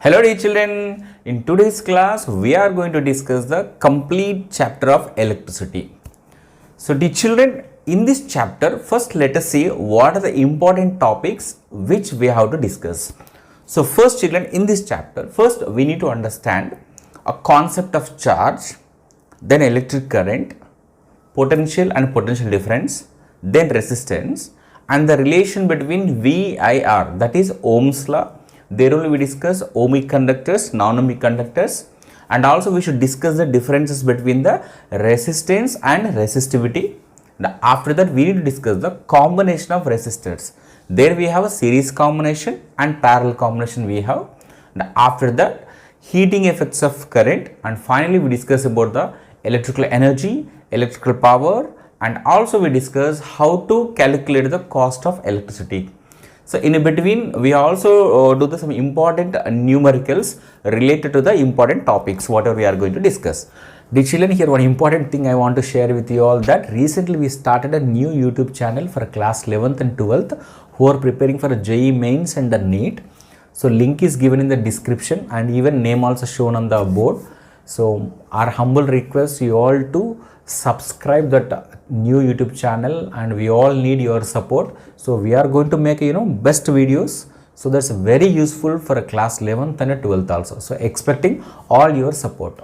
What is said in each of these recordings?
Hello dear children, in today's class we are going to discuss the complete chapter of electricity. So dear children, in this chapter first let us see what are the important topics which we have to discuss. So first children, in this chapter first we need to understand a concept of charge, then electric current, potential and potential difference, then resistance and the relation between VIR, that is Ohm's law. There only we discuss ohmic conductors, non-ohmic conductors, and also we should discuss the differences between the resistance and resistivity. After that we need to discuss the combination of resistors. There we have a series combination and parallel combination we have. After that heating effects of current, and finally we discuss about the electrical energy, electrical power, and also we discuss how to calculate the cost of electricity. So in between we also do some important numericals related to the important topics whatever we are going to discuss. The children, here one important thing I want to share with you all, that recently we started a new YouTube channel for class 11th and 12th who are preparing for JEE Mains and the NEET. So link is given in the description and even name also shown on the board. So our humble request you all to subscribe that new YouTube channel, and we all need your support. So we are going to make best videos, so that's very useful for a class 11th and a 12th also. So expecting all your support.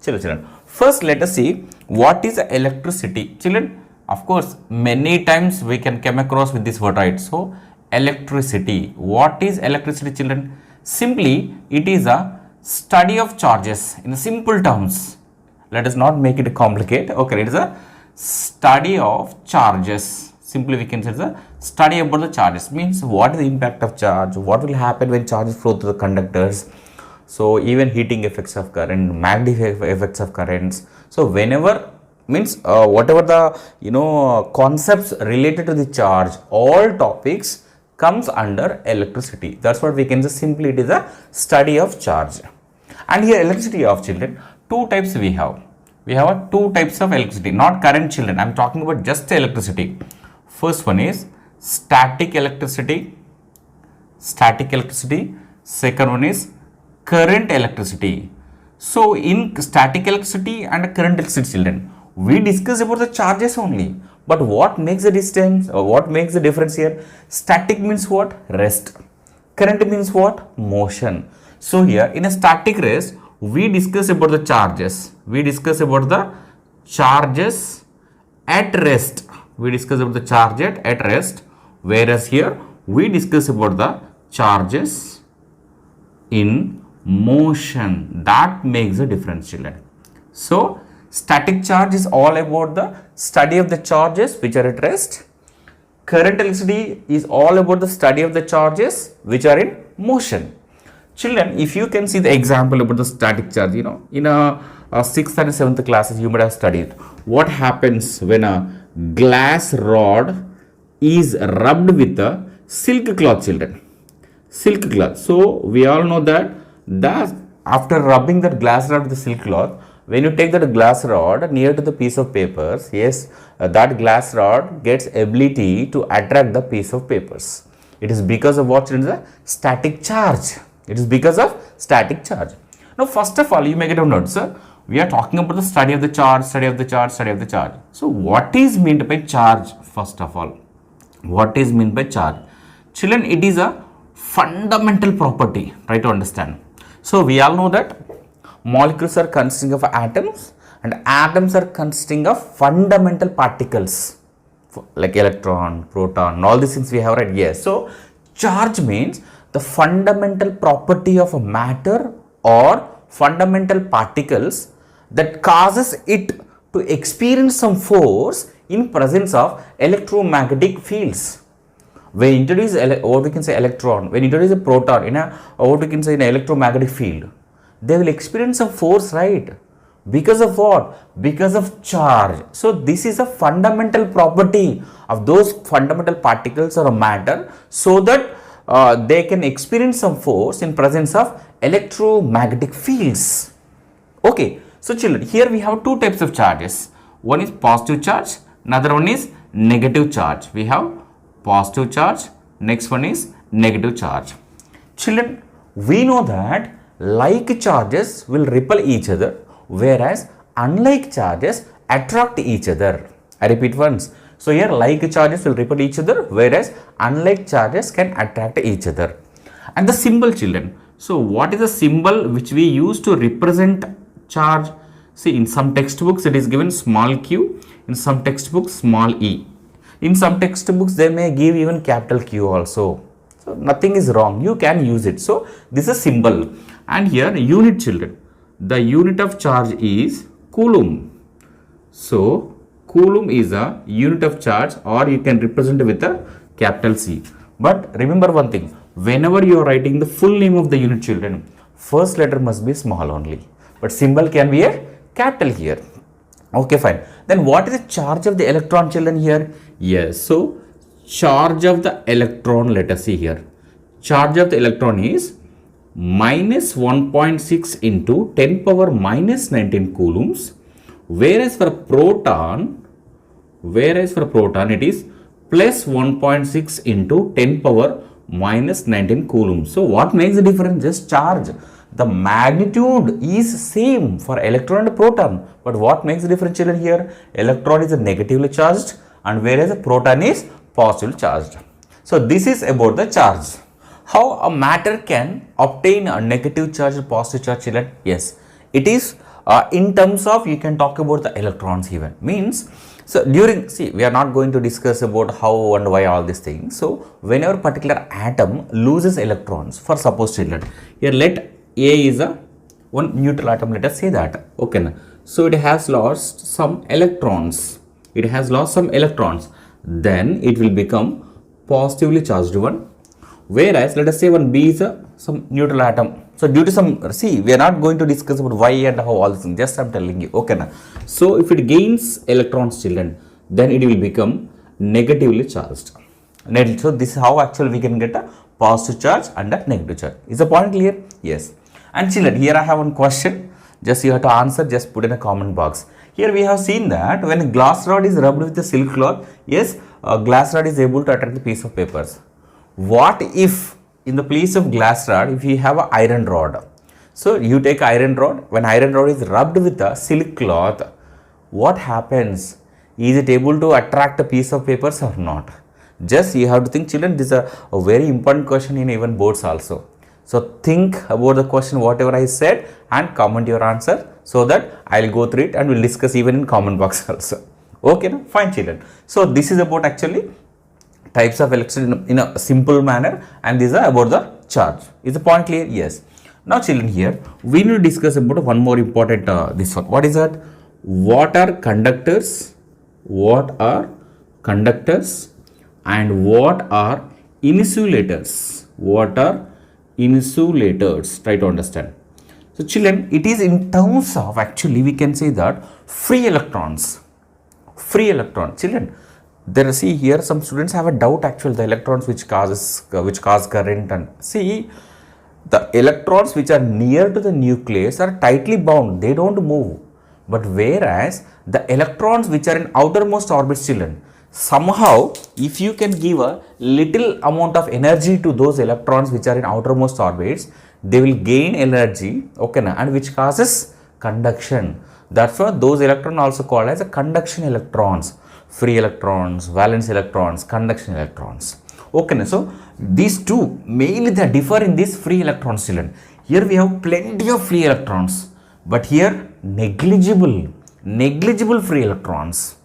Children, first let us see what is electricity. Children, of course many times we can come across with this word, right? So electricity, what is electricity children? Simply it is a study of charges in simple terms. Let us not make it complicated. Okay, it is a study of charges. Simply we can say it's a study about the charges. Means what is the impact of charge, what will happen when charges flow through the conductors. So even heating effects of current, magnetic effects of currents. So whenever means whatever the concepts related to the charge, all topics comes under electricity. That's what we can say, simply it is a study of charge. And here electricity of children, two types we have. We have two types of electricity, not current children. I am talking about just electricity. First one is static electricity. Static electricity. Second one is current electricity. So in static electricity and current electricity children, we discuss about the charges only. But what makes the distance or what makes the difference here? Static means what? Rest. Current means what? Motion. So here in a static rest, we discuss about the charges. We discuss about the charges at rest. We discuss about the charge at rest. Whereas here we discuss about the charges in motion. That makes a difference, children. So static charge is all about the study of the charges which are at rest. Current electricity is all about the study of the charges which are in motion. Children, if you can see the example about the static charge, in a 6th and 7th classes you might have studied what happens when a glass rod is rubbed with a silk cloth, children. Silk cloth. So we all know that after rubbing that glass rod with the silk cloth, when you take that glass rod near to the piece of papers, yes, that glass rod gets ability to attract the piece of papers. It is because of what, children? The static charge. It is because of static charge. Now, first of all, you may get a note, sir. We are talking about the study of the charge, study of the charge, study of the charge. So, what is meant by charge? First of all, what is meant by charge? Children, it is a fundamental property. Try to understand. So, we all know that molecules are consisting of atoms, and atoms are consisting of fundamental particles like electron, proton, all these things we have, right? Yes. So, charge means the fundamental property of a matter or fundamental particles that causes it to experience some force in presence of electromagnetic fields. When you introduce what we can say electron, when you introduce a proton in a what we can say in an electromagnetic field, they will experience some force, right? Because of what? Because of charge. So this is a fundamental property of those fundamental particles or a matter, so that they can experience some force in presence of electromagnetic fields. Okay, so children, here we have two types of charges. One is positive charge, another one is negative charge. We have positive charge, next one is negative charge. Children, We know that like charges will repel each other, whereas unlike charges attract each other. I repeat once. So here like charges will repel each other, whereas unlike charges can attract each other. And the symbol, children. So what is the symbol which we use to represent charge? See, in some textbooks it is given small q, in some textbooks small e. In some textbooks they may give even capital Q also. So nothing is wrong, you can use it. So this is a symbol. And here unit, children. The unit of charge is coulomb. So coulomb is a unit of charge, or you can represent with a capital C. But remember one thing, whenever you are writing the full name of the unit, children, first letter must be small only, but symbol can be a capital here. Okay, fine. Then what is the charge of the electron, children, here? Yes, so charge of the electron, let us see here. Charge of the electron is minus 1.6 into 10 power minus 19 coulombs, whereas for proton it is plus 1.6 into 10 power minus 19 coulombs. So what makes the difference? Just charge. The magnitude is same for electron and proton, but what makes the difference, children, here? Electron is negatively charged and whereas a proton is positively charged. So this is about the charge. How a matter can obtain a negative charge or positive charge, children? Yes, it is in terms of, you can talk about the electrons even. Means, so during, see, we are not going to discuss about how and why all these things. So whenever particular atom loses electrons, for suppose, children, here let A is a one neutral atom, let us say that. Okay, so it has lost some electrons. It has lost some electrons. Then it will become positively charged one. Whereas let us say one B is a some neutral atom. So due to some, see, we are not going to discuss about why and how all this thing. Just I am telling you. Okay, so if it gains electrons, children, then it will become negatively charged. So this is how actually we can get a positive charge and a negative charge. Is the point clear? Yes. And children, here I have one question. Just you have to answer, just put in a comment box. Here we have seen that when a glass rod is rubbed with a silk cloth, yes, a glass rod is able to attract the piece of papers. What if in the place of glass rod, if you have an iron rod? So you take iron rod, when iron rod is rubbed with a silk cloth, what happens? Is it able to attract a piece of papers or not? Just you have to think, children, this is a very important question in even boards also. So think about the question, whatever I said, and comment your answer so that I will go through it and we will discuss even in comment box also. Okay, fine, children. So this is about actually types of electricity in a simple manner, and these are about the charge. Is the point clear? Yes. Now, children, here we need to discuss about one more important this one. What is that? What are conductors? What are conductors? And what are insulators? What are insulators? Try to understand. So, children, it is in terms of, actually we can say that free electrons. Free electron, children. There, see, here some students have a doubt, actually the electrons which cause current, and see, the electrons which are near to the nucleus are tightly bound, they don't move. But whereas the electrons which are in outermost orbits, children, somehow if you can give a little amount of energy to those electrons which are in outermost orbits, they will gain energy, okay, and which causes conduction. That's why those electrons also called as a conduction electrons. Free electrons, valence electrons, conduction electrons. Okay, so these two mainly they differ in these free electrons, children. Here we have plenty of free electrons, but here negligible free electrons.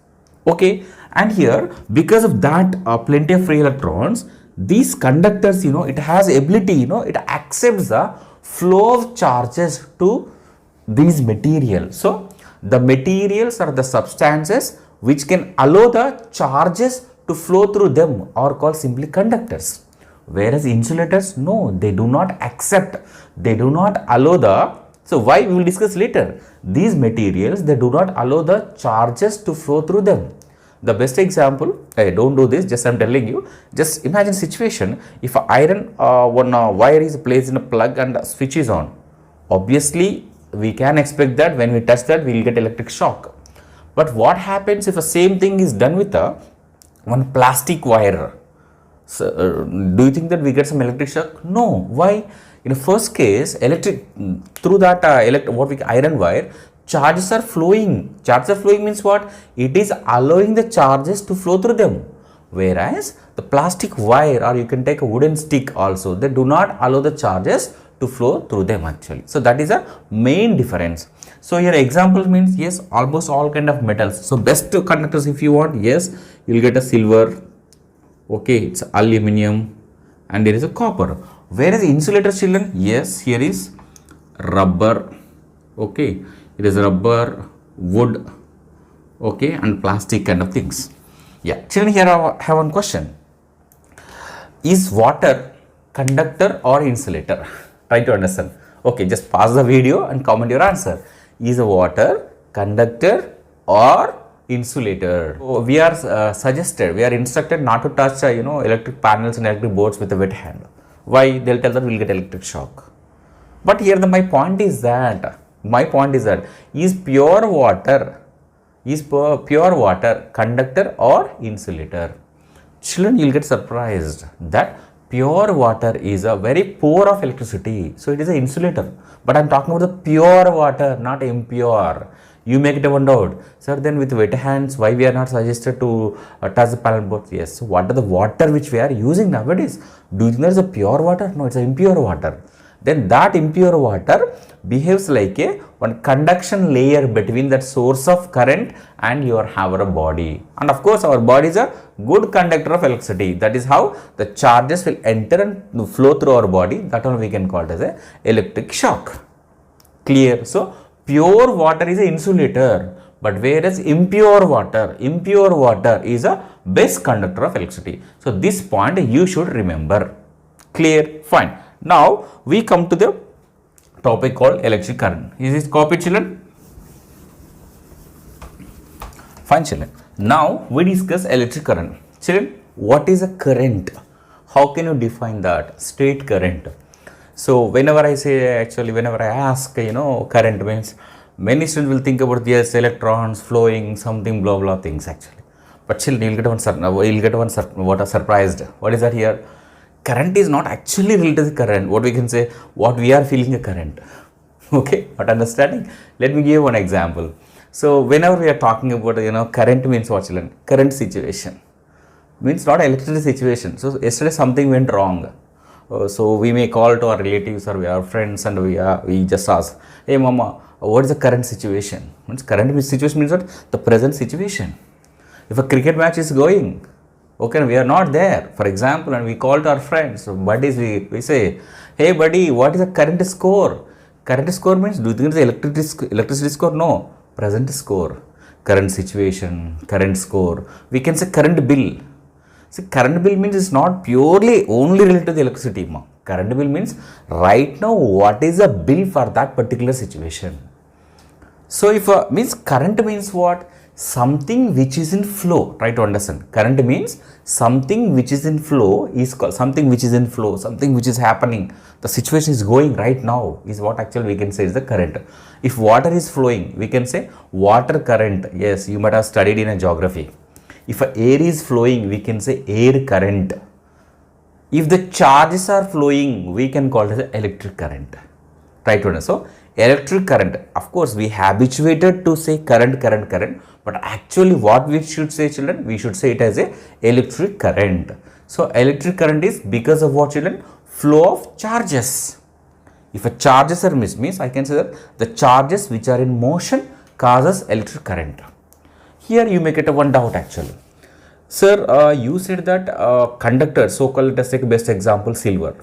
Okay, and here because of that plenty of free electrons, these conductors, it has ability, it accepts the flow of charges to these materials. So the materials are the substances which can allow the charges to flow through them are called simply conductors. Whereas insulators, no, they do not accept, they do not allow the, so why we will discuss later. These materials, they do not allow the charges to flow through them. The best example, hey, don't do this, just I am telling you, just imagine situation, if an iron one wire is placed in a plug and a switch is on, obviously we can expect that when we touch that we will get electric shock. But what happens if the same thing is done with one plastic wire? So, do you think that we get some electric shock? No. Why? In the first case, through that iron wire, charges are flowing. Charges are flowing means what? It is allowing the charges to flow through them. Whereas the plastic wire, or you can take a wooden stick also, they do not allow the charges to flow through them actually. So that is a main difference. So here example means, yes, almost all kind of metals. So best conductors if you want, yes, you will get a silver, okay, it's aluminum, and there is a copper. Whereas insulator, children, yes, here is rubber, okay, it is rubber, wood, okay, and plastic kind of things. Yeah, children, here I have one question. Is water conductor or insulator? Try to understand. Okay, just pause the video and comment your answer. Is water conductor or insulator? So we are we are instructed not to touch electric panels and electric boards with a wet hand. Why? They'll tell that we'll get electric shock. But here my point is that is pure water conductor or insulator? Children, you'll get surprised that pure water is a very poor of electricity, so it is an insulator. But I'm talking about the pure water, not impure. You make it one doubt, sir. Then with wet hands, why we are not suggested to touch the panel boards? Yes. So what are the water which we are using nowadays? Do you think there is a pure water? No, it's an impure water. Then that impure water behaves like one conduction layer between that source of current and our body. And of course, our body is a good conductor of electricity. That is how the charges will enter and flow through our body. That one we can call it as a electric shock. Clear? So pure water is an insulator, but whereas impure water is a best conductor of electricity. So this point you should remember. Clear? Fine. Now we come to the topic called electric current. Is this copy, children? Fine, children. Now we discuss electric current. Children, what is a current? How can you define that? Straight current. So whenever I ask, current means, many students will think about yes, electrons flowing, something blah blah things actually. But children, you'll get one surprised. What is that here? Current is not actually related to the current. What we can say, what we are feeling a current. Okay, not understanding? Let me give one example. So whenever we are talking about current means what, children? Current situation means not electricity situation. So yesterday something went wrong. So we may call to our relatives or our friends and we just ask, hey mama, what is the current situation? Means current situation means what? The present situation. If a cricket match is going, okay, we are not there, for example, and we call to our friends, so buddies, we say, hey buddy, what is the current score? Current score means, do you think it's the electricity score? No, present score. Current situation, current score. We can say current bill. See, current bill means it's not purely only related to the electricity. Current bill means right now what is the bill for that particular situation. So if means current means what? Something which is in flow. Try to understand. Current means something which is in flow is called something which is in flow, something which is happening. The situation is going right now is what actually we can say is the current. If water is flowing, we can say water current. Yes, you might have studied in a geography. If air is flowing, we can say air current. If the charges are flowing, we can call it as electric current. Try to understand. So electric current, of course, we habituated to say current, but actually what we should say, children? We should say it as a electric current. So electric current is because of what, children? Flow of charges. If a charges are missed, means I can say that the charges which are in motion causes electric current. Here you may get one doubt actually. Sir, you said that conductor, so-called, let us take best example, silver.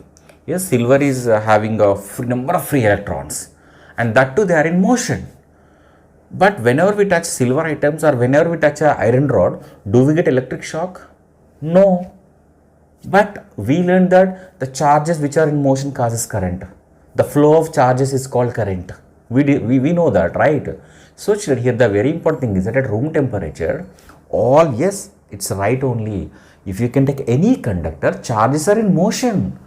Yes, silver is having a number of free electrons, and that too they are in motion. But whenever we touch silver items or whenever we touch an iron rod, do we get electric shock? No. But we learned that the charges which are in motion causes current. The flow of charges is called current. We know that, right? So here the very important thing is that at room temperature, yes, it's right only. If you can take any conductor, charges are in motion,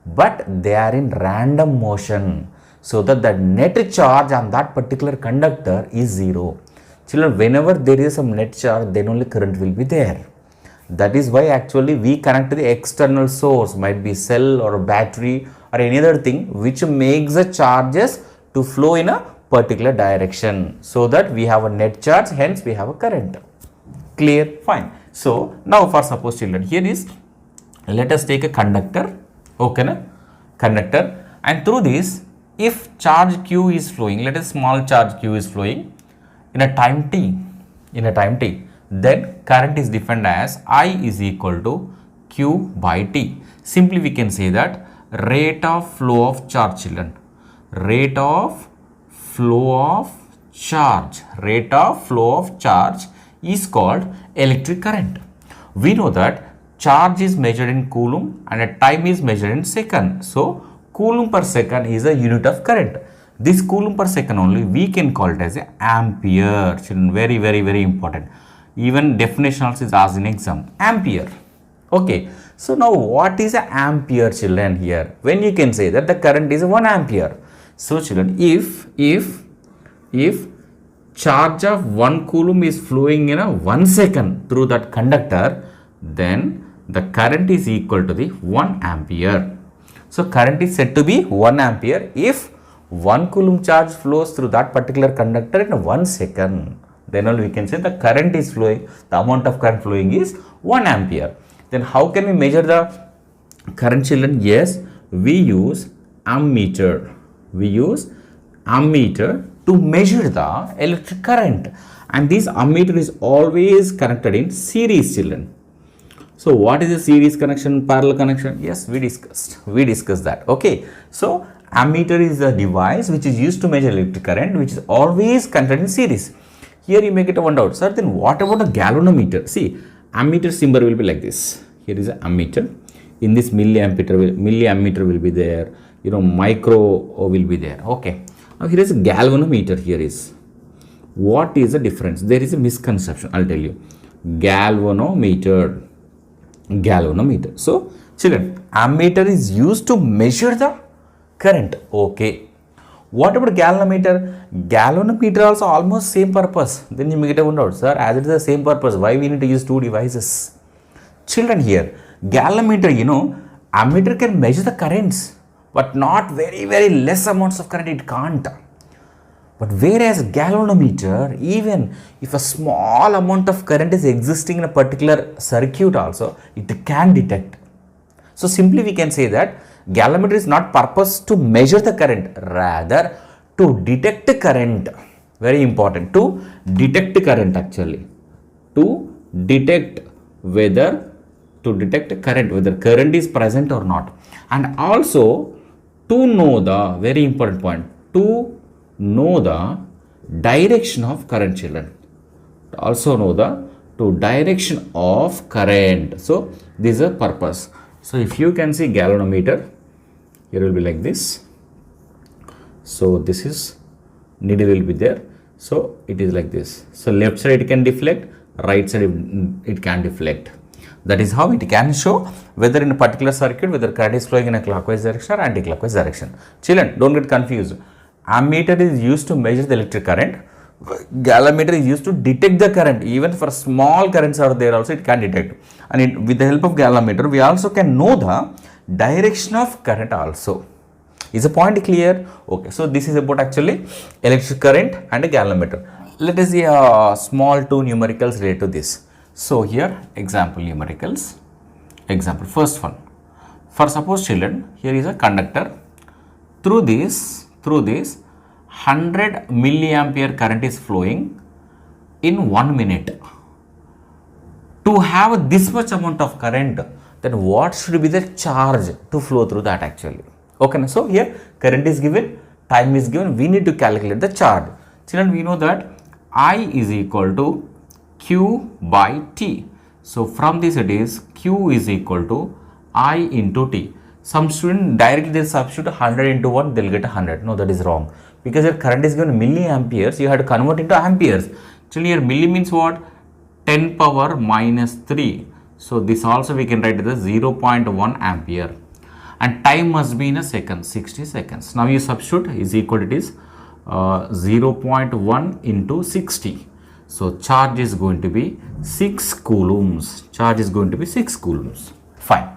but they are in random motion, so that the net charge on that particular conductor is zero. Children, whenever there is some net charge, then only current will be there. That is why actually we connect to the external source, might be cell or battery or any other thing which makes the charges to flow in a particular direction, so that we have a net charge, hence we have a current. Clear? Fine. So now for suppose children, here is, let us take a conductor, okay na? Conductor, and through this, if charge q is flowing, let us small charge q is flowing in a time t, then current is defined as I is equal to q by t. Simply we can say that rate of flow of charge, children, rate of flow of charge is called electric current. We know that charge is measured in coulomb and a time is measured in second. So coulomb per second is a unit of current. This coulomb per second only we can call it as a ampere. Children, very, very, very important. Even definition also is asked in exam. Ampere. Okay. So now what is an ampere, children, here? When you can say that the current is 1 ampere. So children, if charge of 1 coulomb is flowing in a 1 second through that conductor, then the current is equal to the 1 ampere. So current is said to be 1 ampere if 1 coulomb charge flows through that particular conductor in 1 second. Then only we can say the current is flowing, the amount of current flowing is 1 ampere. Then how can we measure the current, children? Yes, we use ammeter. To measure the electric current, and this ammeter is always connected in series, children. So what is a series connection, parallel connection? Yes, we discussed that. Okay, so ammeter is a device which is used to measure electric current, which is always connected in series. Here you may get a one doubt, sir, then what about a galvanometer? See, ammeter symbol will be like this. Here is an ammeter. In this milliammeter will be there, micro will be there. Okay, now here is a galvanometer. Here is, what is the difference? There is a misconception, I'll tell you. Galvanometer. So children, ammeter is used to measure the current. Okay, what about galvanometer? Galvanometer also almost same purpose. Then you may get a wonder, sir, as it is the same purpose, why we need to use two devices? Children, here galvanometer, ammeter can measure the currents, but not very, very less amounts of current it can't. But whereas galvanometer, even if a small amount of current is existing in a particular circuit also, it can detect. So simply we can say that galvanometer is not purpose to measure the current, rather to detect the current. Very important, to detect current actually. To detect current, whether current is present or not. And also to know the, very important point, to know the direction of current, children. Also know the direction of current. So this is a purpose. So if you can see galvanometer, here will be like this. So this is needle will be there. So it is like this. So left side it can deflect, right side it can deflect. That is how it can show whether in a particular circuit, whether current is flowing in a clockwise direction or anti-clockwise direction. Children, don't get confused. Ammeter is used to measure the electric current. Galvanometer is used to detect the current. Even for small currents are there also, it can detect. And with the help of galvanometer, we also can know the direction of current also. Is the point clear? Okay, so this is about actually electric current and a galvanometer. Let us see a small two numericals related to this. So here example numericals. Example first one. For suppose children, here is a conductor. Through this 100 milliampere current is flowing in 1 minute. To have this much amount of current, then what should be the charge to flow through that actually? Okay, so here current is given, time is given, we need to calculate the charge. Children, we know that I is equal to Q by T. So from this it is Q is equal to I into T. Some student directly they substitute 100 into 1, they'll get 100. No, that is wrong. Because your current is given milliamperes, you have to convert into amperes. Children, here milli means what? 10 power minus 3. So this also we can write as 0.1 ampere. And time must be in a second, 60 seconds. Now you substitute is equal to it is 0.1 into 60. So charge is going to be 6 coulombs. Charge is going to be 6 coulombs. Fine.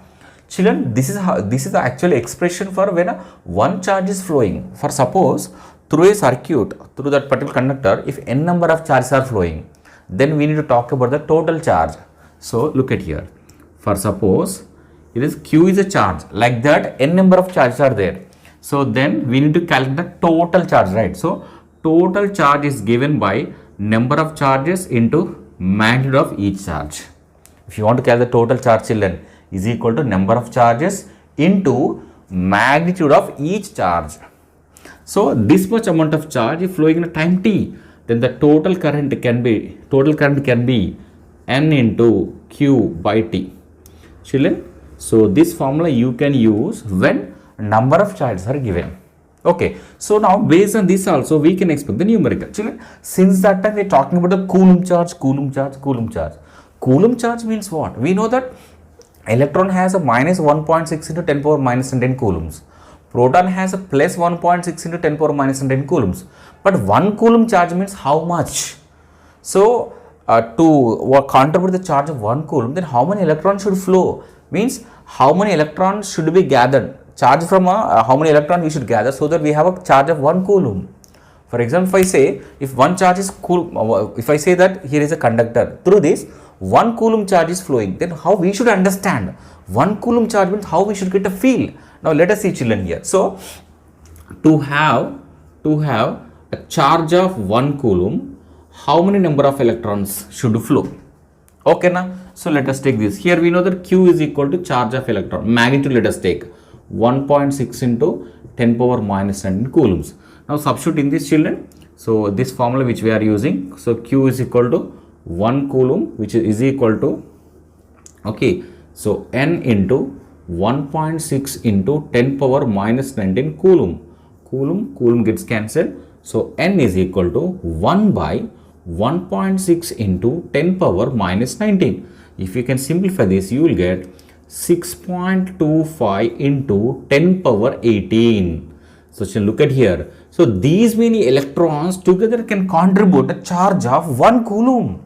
Children, this is the actual expression for when one charge is flowing. For suppose through a circuit, through that particular conductor, if n number of charges are flowing, then we need to talk about the total charge. So look at here. For suppose it is Q is a charge, like that n number of charges are there. So then we need to calculate the total charge, right? So total charge is given by number of charges into magnitude of each charge. If you want to calculate the total charge, children, is equal to number of charges into magnitude of each charge. So this much amount of charge is flowing in a time t, then the total current can be n into q by t. Children, so this formula you can use when number of charges are given. Okay, so now based on this also we can expect the numerical. Children, since that time we are talking about the Coulomb charge. Coulomb charge means what? We know that electron has a minus 1.6 into 10 power minus 10 coulombs. Proton has a plus 1.6 into 10 power minus 10 coulombs. But 1 coulomb charge means how much? So to contribute the charge of 1 coulomb, then how many electrons should flow? Means how many electrons should be gathered? Charge from how many electrons we should gather so that we have a charge of 1 coulomb. For example, if I say if one charge is if I say that here is a conductor, through this 1 coulomb charge is flowing, then how we should understand 1 coulomb charge means how we should get a feel. Now let us see, children, here. So to have a charge of 1 coulomb, how many number of electrons should flow? Okay, now so let us take this. Here we know that Q is equal to charge of electron. Magnitude let us take 1.6 into 10 power minus 10 coulombs. Now substitute in this, children. So this formula which we are using. So Q is equal to 1 coulomb, which is equal to, okay, so n into 1.6 into 10 power minus 19 coulomb. Coulomb gets cancelled. So n is equal to 1 by 1.6 into 10 power minus 19. If you can simplify this, you will get 6.25 into 10 power 18. So look at here. So these many electrons together can contribute a charge of 1 coulomb.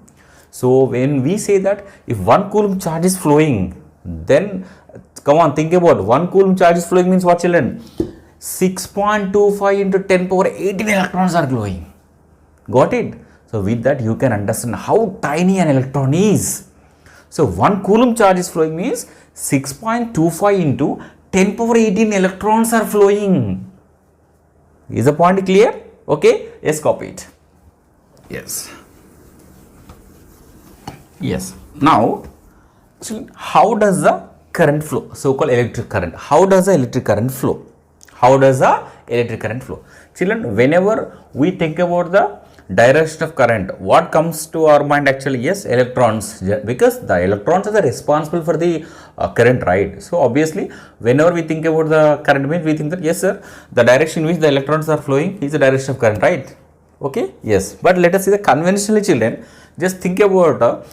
So when we say that if 1 coulomb charge is flowing, then come on, think about 1 coulomb charge is flowing means what, children? 6.25 into 10 power 18 electrons are flowing. Got it? So with that you can understand how tiny an electron is. So 1 coulomb charge is flowing means 6.25 into 10 power 18 electrons are flowing. Is the point clear? Okay, yes, copy it. Yes. Yes. Now, how does the current flow? So-called electric current. How does the electric current flow? How does the electric current flow? Children, whenever we think about the direction of current, what comes to our mind actually? Yes, electrons, because the electrons are responsible for the current, right? So obviously whenever we think about the current means we think that yes sir, the direction in which the electrons are flowing is the direction of current, right? Okay, yes. But let us see the conventionally, children. Just think about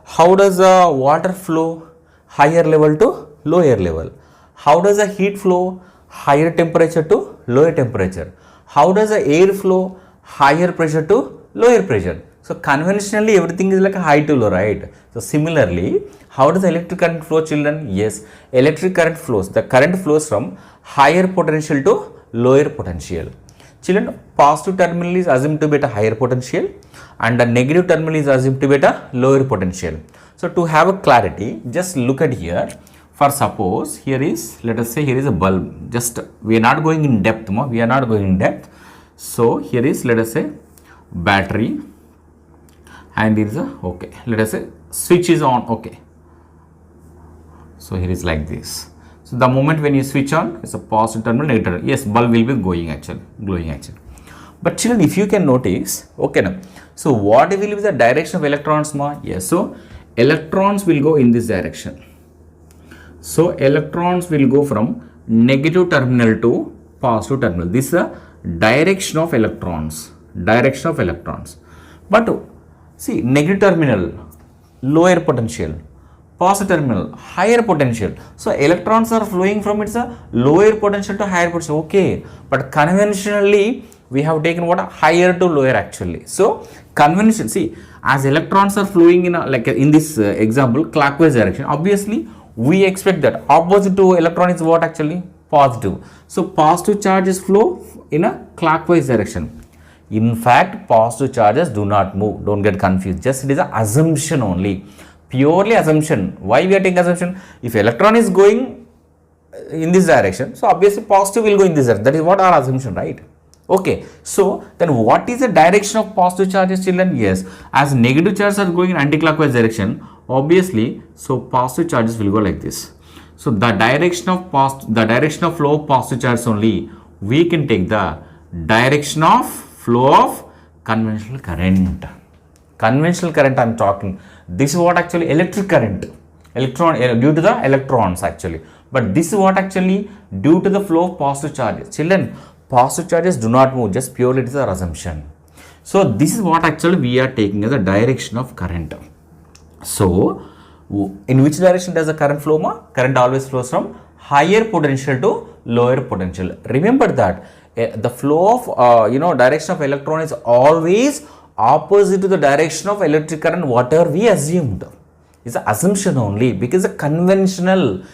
how does the water flow higher level to lower level? How does the heat flow higher temperature to lower temperature? How does the air flow higher pressure to lower pressure? So conventionally everything is like a high to low, right? So similarly, how does the electric current flow, children? Yes, electric current flows. The current flows from higher potential to lower potential. Children, positive terminal is assumed to be at a higher potential and the negative terminal is assumed to be at a lower potential. So to have a clarity, just look at here. For suppose here is, let us say here is a bulb. Just we are not going in depth, we are not going in depth. So here is, let us say, battery, and here is a, okay, let us say switch is on, okay. So here is like this. So the moment when you switch on, it's a positive terminal, negative terminal. Yes, bulb will be glowing actually. But children, if you can notice, okay now. So what will be the direction of electrons, ma? Yes, so electrons will go in this direction. So electrons will go from negative terminal to positive terminal. This is the direction of electrons. But see, negative terminal, lower potential. Positive terminal, higher potential. So electrons are flowing from its lower potential to higher potential. Okay, but conventionally we have taken what? Higher to lower actually. So convention, see, as electrons are flowing in like in this example clockwise direction, obviously we expect that opposite to electron is what actually? Positive. So positive charges flow in a clockwise direction. In fact, positive charges do not move. Don't get confused. Just it is an assumption only. Purely assumption. Why we are taking assumption? If electron is going in this direction, so obviously positive will go in this direction. That is what our assumption, right? Okay. So then what is the direction of positive charges, children? Yes. As negative charges are going in anti-clockwise direction, obviously, so positive charges will go like this. So the direction of flow of positive charges only, we can take the direction of flow of conventional current. Conventional current I am talking. This is what actually electric current. Due to the electrons actually. But this is what actually due to the flow of positive charges. Children, positive charges do not move. Just purely it is our assumption. So this is what actually we are taking as the direction of current. So in which direction does the current flow? Current always flows from higher potential to lower potential. Remember that the flow of direction of electron is always opposite to the direction of electric current, whatever we assumed. It's an assumption only, because conventionally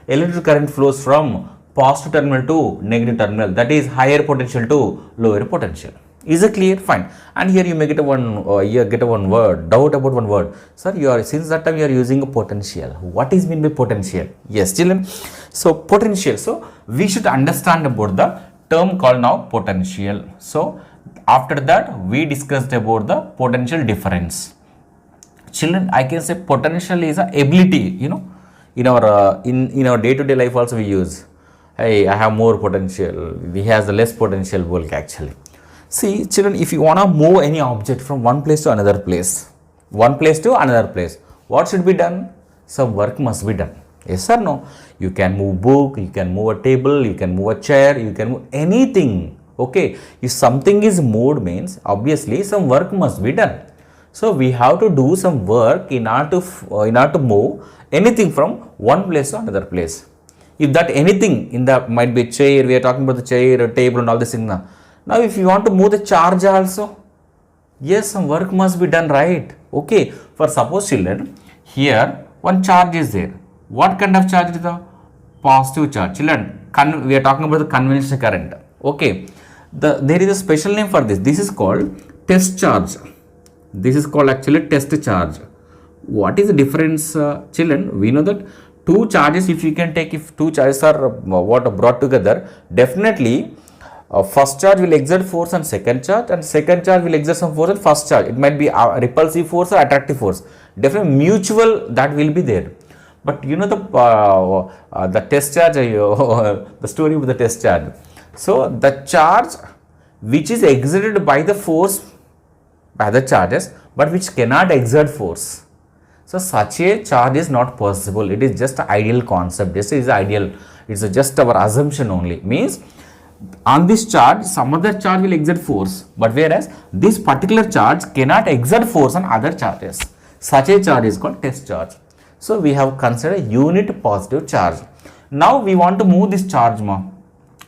electric current flows from positive terminal to negative terminal, that is higher potential to lower potential. Is it clear? Fine. And here you may get one word, doubt about one word. Sir, since that time you are using a potential. What is mean by potential? Yes, children. So potential. So we should understand about the term called now potential. So after that we discussed about the potential difference. Children, I can say potential is a ability. In our day-to-day life also we use. Hey, I have more potential. He has less potential bulk actually. See, children, if you want to move any object from one place to another place, what should be done? Some work must be done. Yes or no? You can move book, you can move a table, you can move a chair, you can move anything. Okay, if something is moved means obviously some work must be done. So we have to do some work in order to move anything from one place to another place. If that anything in the might be chair, we are talking about the chair, table and all this thing now. Now if you want to move the charge also, yes, some work must be done, right? Okay, for suppose children, here one charge is there. What kind of charge is the positive charge? Children, we are talking about the conventional current. Okay, there is a special name for this. This is called test charge. This is called actually test charge. What is the difference, children? We know that two charges, if two charges are brought together, definitely first charge will exert force on second charge, and second charge will exert some force on first charge. It might be a repulsive force or attractive force. Definitely mutual that will be there. But the test charge, the story of the test charge. So the charge which is exerted by the force by the charges, but which cannot exert force. So such a charge is not possible. It is just an ideal concept. This is ideal. It's just our assumption only. Means on this charge, some other charge will exert force, but whereas this particular charge cannot exert force on other charges. Such a charge is called test charge. So we have considered unit positive charge. Now we want to move this charge.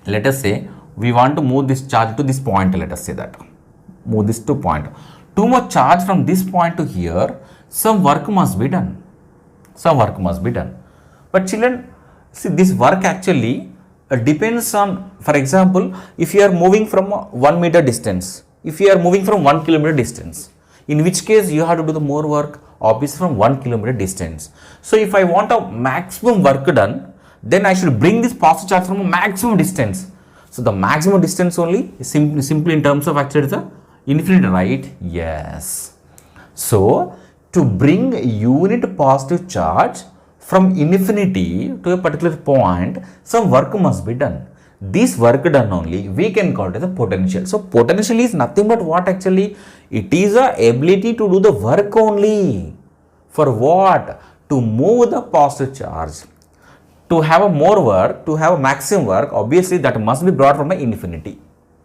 Let us say we want to move this charge to this point. Let us say that. Move this to point. To move charge from this point to here, some work must be done. But children, see, this work actually depends on, for example, if you are moving from 1 meter distance, if you are moving from 1 kilometer distance, in which case you have to do the more work obviously from 1 kilometer distance. So if I want a maximum work done, then I should bring this positive charge from a maximum distance. So the maximum distance only is simply in terms of actually the infinity, right? Yes. So to bring a unit positive charge from infinity to a particular point, some work must be done. This work done only we can call it as a potential. So potential is nothing but what actually? It is a ability to do the work only. For what? To move the positive charge. To have a more work, to have a maximum work, obviously that must be brought from an infinity.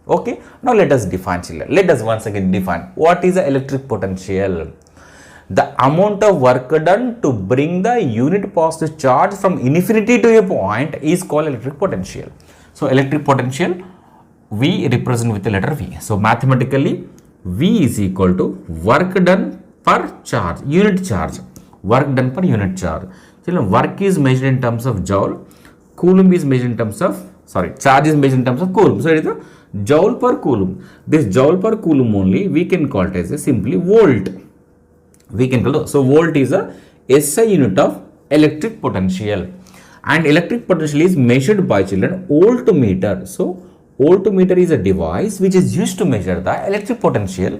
Okay. Now let us define, children. Let us once again define what is the electric potential. The amount of work done to bring the unit positive charge from infinity to a point is called electric potential. So electric potential we represent with the letter V. So mathematically V is equal to work done per charge, unit charge. work done per unit charge. Children, work is measured in terms of joule, coulomb is measured in terms of, charge is measured in terms of coulomb. So it is a joule per coulomb. This joule per coulomb only we can call it as a simply volt. We can call it, so volt is a SI unit of electric potential, and electric potential is measured by children voltmeter. So voltmeter is a device which is used to measure the electric potential,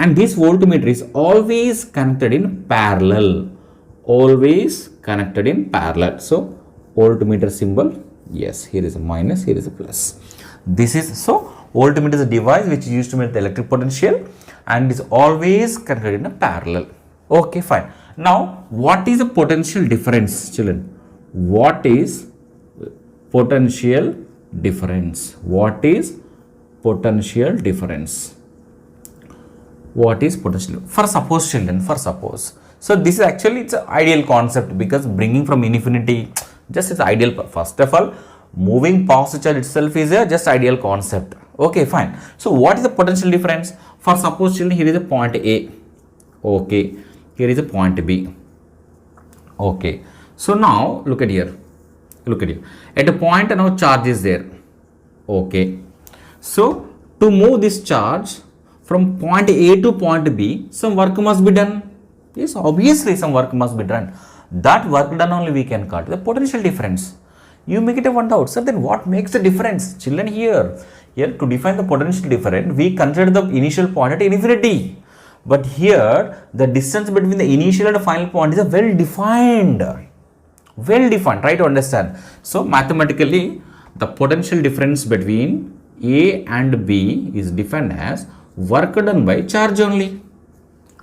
and this voltmeter is always connected in parallel. Always connected in parallel. So voltmeter symbol, yes, here is a minus, here is a plus. This is, so voltmeter is a device which is used to measure the electric potential and is always connected in a parallel. Okay, fine. Now, what is the potential difference, children? What is potential difference? What is potential difference? What is potential? For suppose, children, for suppose. So this is actually, it's an ideal concept because bringing from infinity, just it's ideal. First of all, moving positive charge itself is a just ideal concept. Okay, fine. So what is the potential difference? For suppose, children, here is a point A. Okay, here is a point B. Okay, so now look at here. Look at here. At a point now charge is there. Okay, so to move this charge from point A to point B, some work must be done. Yes, obviously some work must be done. That work done only we can call the potential difference. You make it a one doubt, sir, then what makes the difference? Children, here to define the potential difference, we consider the initial point at infinity. But here, the distance between the initial and the final point is a well defined. Well defined, try to understand. So mathematically, the potential difference between A and B is defined as work done by charge only.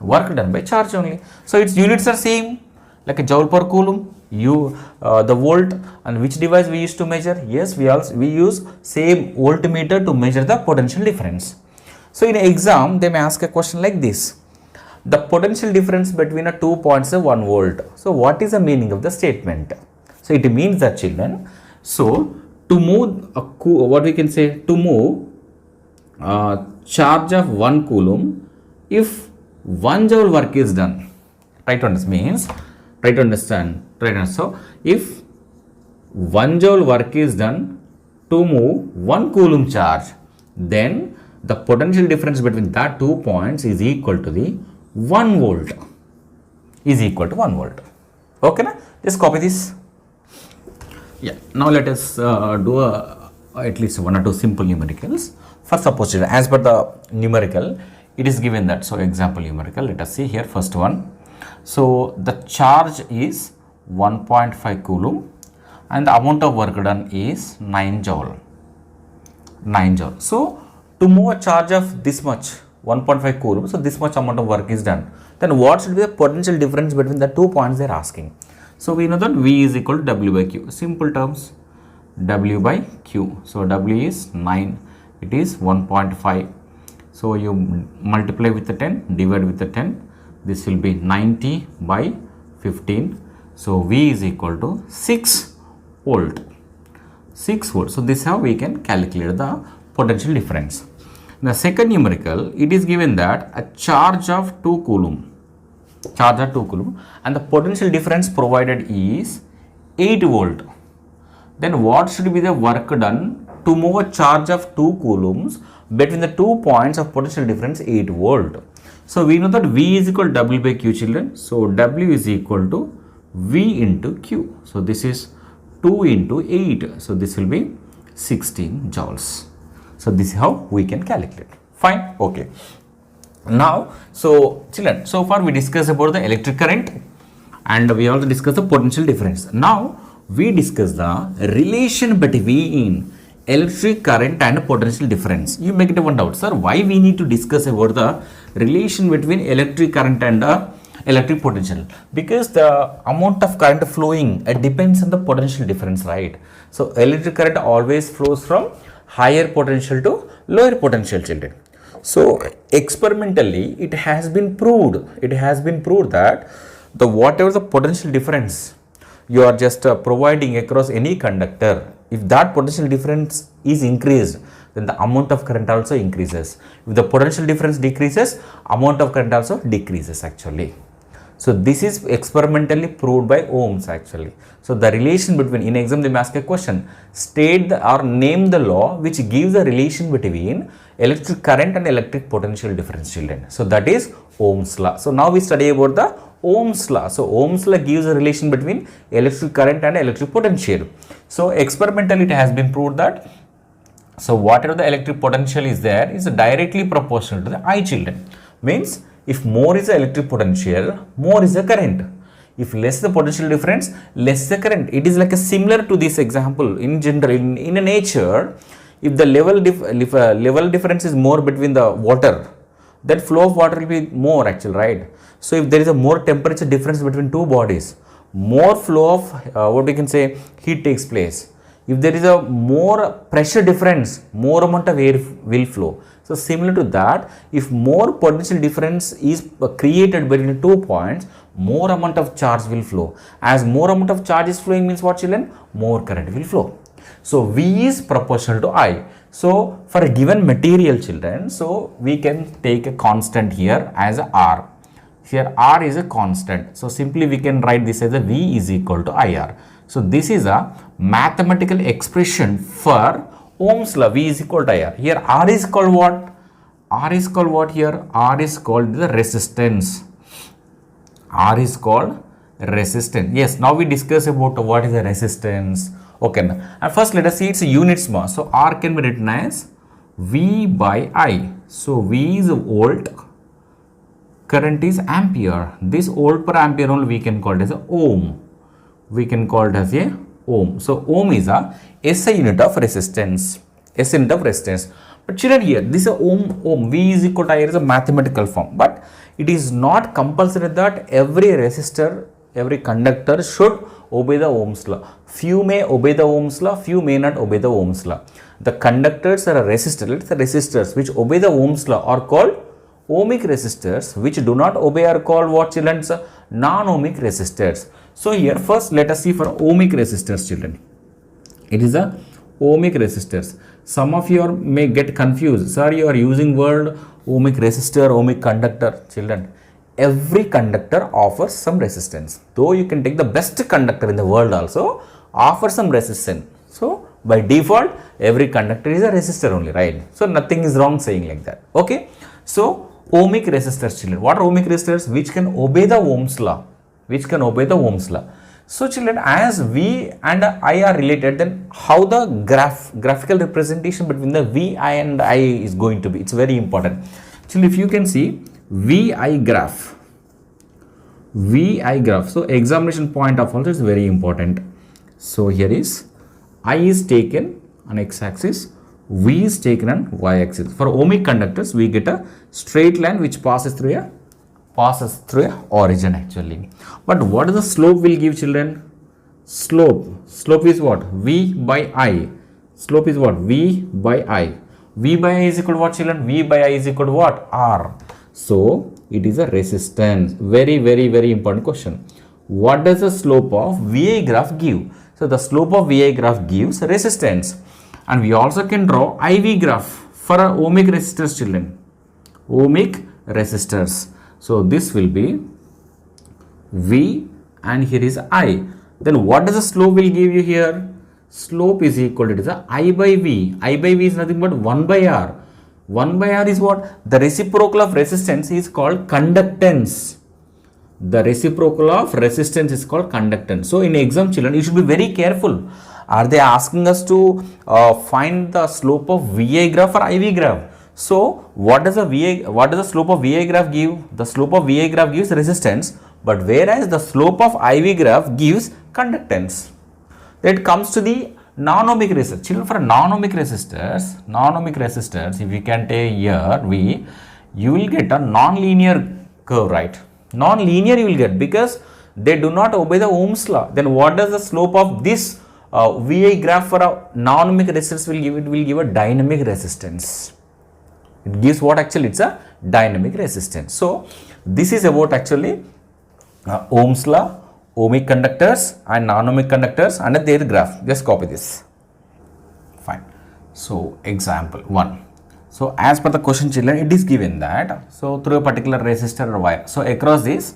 Work done by charge only. So its units are same, like a joule per coulomb. The volt, and which device we used to measure? Yes, we use same voltmeter to measure the potential difference. So in an exam, they may ask a question like this: the potential difference between a 2 points of 1 volt. So what is the meaning of the statement? So it means that, children, so to move what we can say, to move charge of 1 coulomb, if 1 joule work is done, try to understand. So if 1 joule work is done to move 1 coulomb charge, then the potential difference between that 2 points is equal to the 1 volt. Is equal to 1 volt. Okay, na? Just copy this. Yeah. Now let us do at least 1 or 2 simple numericals. First, suppose as per the numerical, it is given that. So example numerical. Let us see here. First one. So the charge is 1.5 coulomb and the amount of work done is 9 joule. 9 joule. So to move a charge of this much, 1.5 coulomb, so this much amount of work is done. Then what should be the potential difference between the 2 points they are asking? So we know that V is equal to W by Q. Simple terms, W by Q. So W is 9, it is 1.5. So you multiply with the 10, divide with the 10. This will be 90 by 15. So V is equal to 6 volt. 6 volt. So this is how we can calculate the potential difference. The second numerical, it is given that a charge of 2 coulomb, and the potential difference provided is 8 volt. Then what should be the work done to move a charge of 2 coulombs between the 2 points of potential difference 8 volt? So we know that V is equal to W by Q, children. So W is equal to V into Q. So this is 2 into 8. So this will be 16 joules. So this is how we can calculate. Fine. Okay. Now, so children, so far we discussed about the electric current and we also discussed the potential difference. Now we discuss the relation between electric current and potential difference. You make it one doubt, sir, why we need to discuss about the relation between electric current and electric potential? Because the amount of current flowing depends on the potential difference, right? So electric current always flows from higher potential to lower potential, children. So experimentally it has been proved that the whatever the potential difference you are just providing across any conductor, if that potential difference is increased, then the amount of current also increases. If the potential difference decreases, amount of current also decreases actually. So this is experimentally proved by Ohms actually. So the relation between, in exam they may ask a question, state the, or name the law which gives the relation between electric current and electric potential difference, children. So that is Ohm's law. So now we study about the Ohm's law. So Ohm's law gives a relation between electric current and electric potential. So experimentally it has been proved that, so whatever the electric potential is there is directly proportional to the I, children. Means if more is the electric potential, more is the current. If less the potential difference, less the current. It is like a similar to this example in general, in a nature, if the level difference is more between the water, that flow of water will be more actually, right? So if there is a more temperature difference between two bodies, more flow of what we can say heat takes place. If there is a more pressure difference, more amount of air will flow. So similar to that, if more potential difference is created between 2 points, more amount of charge will flow. As more amount of charge is flowing means what, children? More current will flow. So V is proportional to I. So for a given material, children, so we can take a constant here as a R. Here R is a constant. So simply we can write this as a V is equal to IR. So this is a mathematical expression for Ohm's law, V is equal to IR. Here R is called what? R is called what here? R is called the resistance. R is called resistance. Yes, now we discuss about what is the resistance. Okay, and first let us see its units more. So R can be written as V by I. So V is volt, current is ampere. This volt per ampere only we can call it as a ohm. We can call it as a ohm. So ohm is a SI unit of resistance. SI unit of resistance. But children, here this is a ohm. V is equal to I is a mathematical form. But it is not compulsory that every resistor, every conductor should obey the Ohm's law. Few may obey the Ohm's law, few may not obey the Ohm's law. The conductors are a resistor. Let's say resistors which obey the Ohm's law are called ohmic resistors, which do not obey are called what, children? Non-ohmic resistors. So here first let us see for ohmic resistors, children. It is a ohmic resistors. Some of you may get confused. Sir, you are using word ohmic resistor, ohmic conductor. Children, every conductor offers some resistance. Though you can take the best conductor in the world also, offer some resistance. So by default, every conductor is a resistor only, right? So nothing is wrong saying like that. Okay. So ohmic resistors, children. What are ohmic resistors? Which can obey the Ohm's law. Which can obey the Ohm's law. So children, as V and I are related, then how the graphical representation between the V, I and I is going to be? It's very important. Children, if you can see VI graph. So examination point of also is very important. So here is I is taken on x-axis, V is taken on y-axis. For ohmic conductors, we get a straight line which passes through a origin actually. But what is the slope will give, children? Slope is what? V by I. Slope is what? V by I. V by I is equal to what, children? V by I is equal to what? R. So it is a resistance. Very, very, very important question. What does the slope of VI graph give? So the slope of VI graph gives resistance. And we also can draw IV graph for ohmic resistors, children. Ohmic resistors. So this will be V and here is I. Then what does the slope will give you here? Slope is equal to, it is a I by V. I by V is nothing but 1 by R. 1 by R is what? The reciprocal of resistance is called conductance. The reciprocal of resistance is called conductance. So in exam, children, you should be very careful. Are they asking us to find the slope of VI graph or IV graph? So what does the slope of VI graph give? The slope of VI graph gives resistance, but whereas the slope of IV graph gives conductance. Then it comes to the non-ohmic resistors. Children, for non-ohmic resistors, if you can take here V, you will get a non-linear curve, right? Non-linear you will get because they do not obey the Ohm's law. Then what does the slope of this VI graph for a non-ohmic resistance will give? It will give a dynamic resistance. It gives what actually? It's a dynamic resistance. So this is about actually Ohm's law, ohmic conductors and non-ohmic conductors and their graph. Just copy this. Fine. So example 1. So as per the question, children, it is given that, so through a particular resistor or wire, so across this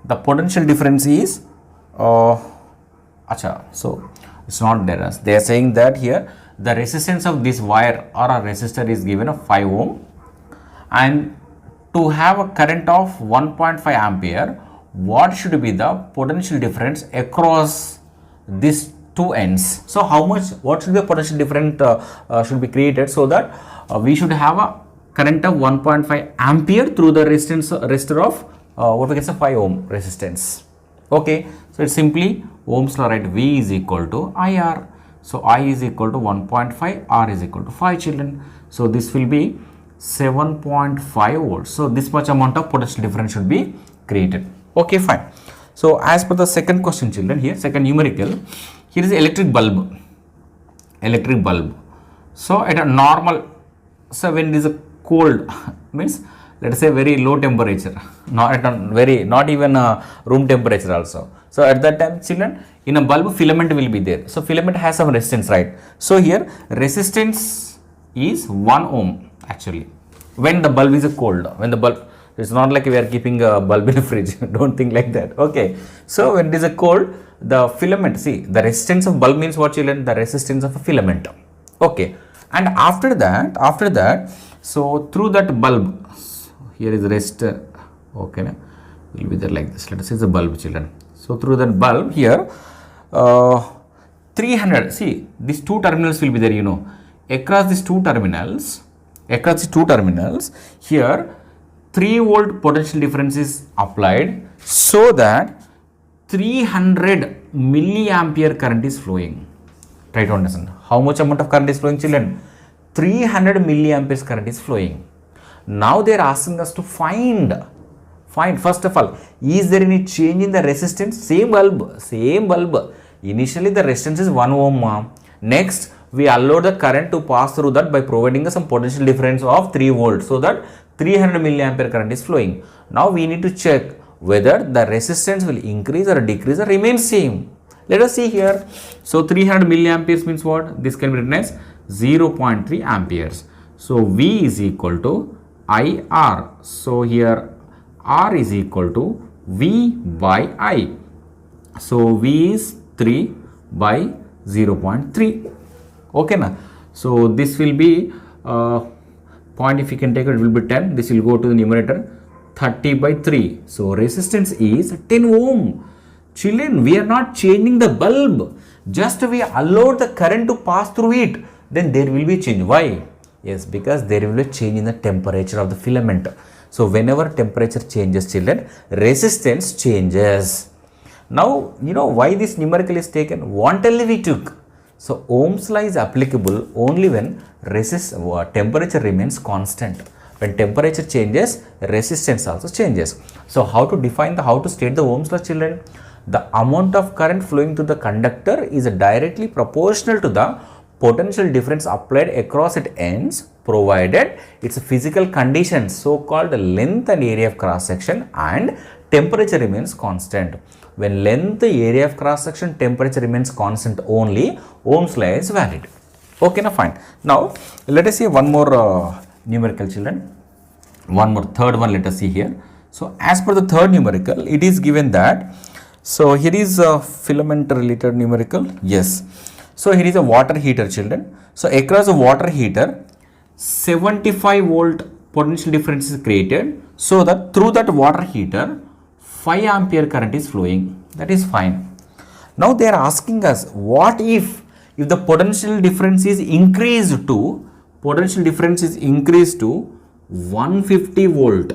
the potential difference is so it's not there. They are saying that here the resistance of this wire or a resistor is given a 5 ohm, and to have a current of 1.5 ampere, what should be the potential difference across these two ends? So how much, what should be the potential difference should be created so that we should have a current of 1.5 ampere through the resistor of what we can say 5 ohm resistance. Okay, so it's simply Ohm's law, right? V is equal to IR. So I is equal to 1.5, R is equal to 5, children. So this will be 7.5 volts. So this much amount of potential difference should be created. Okay, fine. So as per the second question, children, here second numerical, here is electric bulb. Electric bulb. So at a normal, so when it is a cold, means let us say very low temperature, not even room temperature also. So at that time, children, in a bulb filament will be there. So filament has some resistance, right? So here resistance is 1 ohm actually. When the bulb is cold, when the bulb, it's not like we are keeping a bulb in a fridge. Don't think like that. Okay. So when it is a cold, the filament, see the resistance of bulb means what, children? The resistance of a filament. Okay. And after that, so through that bulb, here is resistor. Okay, will be there like this. Let us say it's a bulb, children. So through that bulb here, 300. See, these two terminals will be there. You know, across these two terminals, here 3 volt potential difference is applied, so that 300 milliampere current is flowing. Try to understand how much amount of current is flowing, children. 300 milliamperes current is flowing. Now they are asking us to find first of all, is there any change in the resistance? Same bulb. Initially the resistance is 1 ohm. Next, we allow the current to pass through that by providing some potential difference of 3 volts, so that 300 milliampere current is flowing. Now we need to check whether the resistance will increase or decrease or remain same. Let us see here. So 300 milliamperes means what? This can be written as 0.3 amperes. So V is equal to IR. So here R is equal to V by I. So V is 3 by 0.3. Okay, na? So this will be point, if you can take it, will be 10. This will go to the numerator, 30 by 3. So resistance is 10 ohm. Children, we are not changing the bulb. Just we allow the current to pass through it. Then there will be change. Why? Yes, because there will be a change in the temperature of the filament. So whenever temperature changes, children, resistance changes. Now, you know why this numerical is taken? What only we took. So Ohm's law is applicable only when temperature remains constant. When temperature changes, resistance also changes. So how to define how to state the Ohm's law, children? The amount of current flowing through the conductor is directly proportional to the potential difference applied across its ends, provided its physical conditions, so called length and area of cross section, and temperature remains constant. When length, area of cross section, temperature remains constant only, Ohm's law is valid. Okay, now fine. Now let us see one more numerical, children. One more, third one, let us see here. So as per the third numerical, it is given that, so here is a filament related numerical. Yes. So here is a water heater, children. So across a water heater, 75 volt potential difference is created, so that through that water heater 5 ampere current is flowing. That is fine. Now they are asking us, what if the potential difference is increased to 150 volt,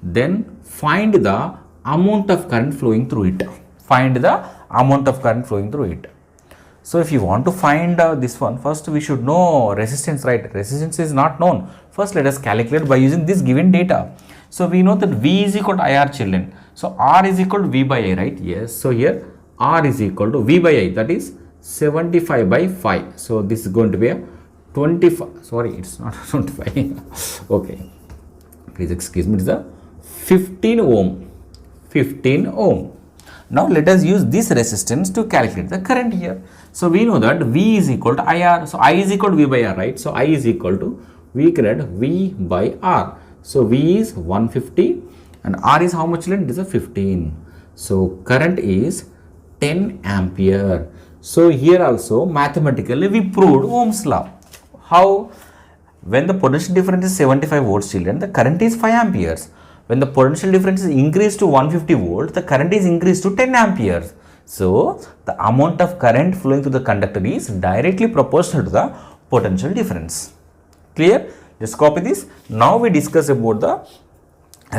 then find the amount of current flowing through it. So if you want to find this one, first we should know resistance, right? Resistance is not known. First let us calculate by using this given data. So we know that V is equal to IR, children. So R is equal to V by I, right? Yes. So here R is equal to V by I, that is 75 by 5. So this is going to be a 25. Sorry, it's not 25. Okay. Please excuse me. It is a 15 ohm. 15 ohm. Now let us use this resistance to calculate the current here. So we know that V is equal to IR. So I is equal to V by R, right? So I is equal to, we create V by R. So V is 150 and R is how much children? It is a 15. So current is 10 ampere. So here also mathematically we proved Ohm's law. How? When the potential difference is 75 volts children, the current is 5 amperes. When the potential difference is increased to 150 volts, the current is increased to 10 amperes. So the amount of current flowing through the conductor is directly proportional to the potential difference. Clear? Just copy this. Now we discuss about the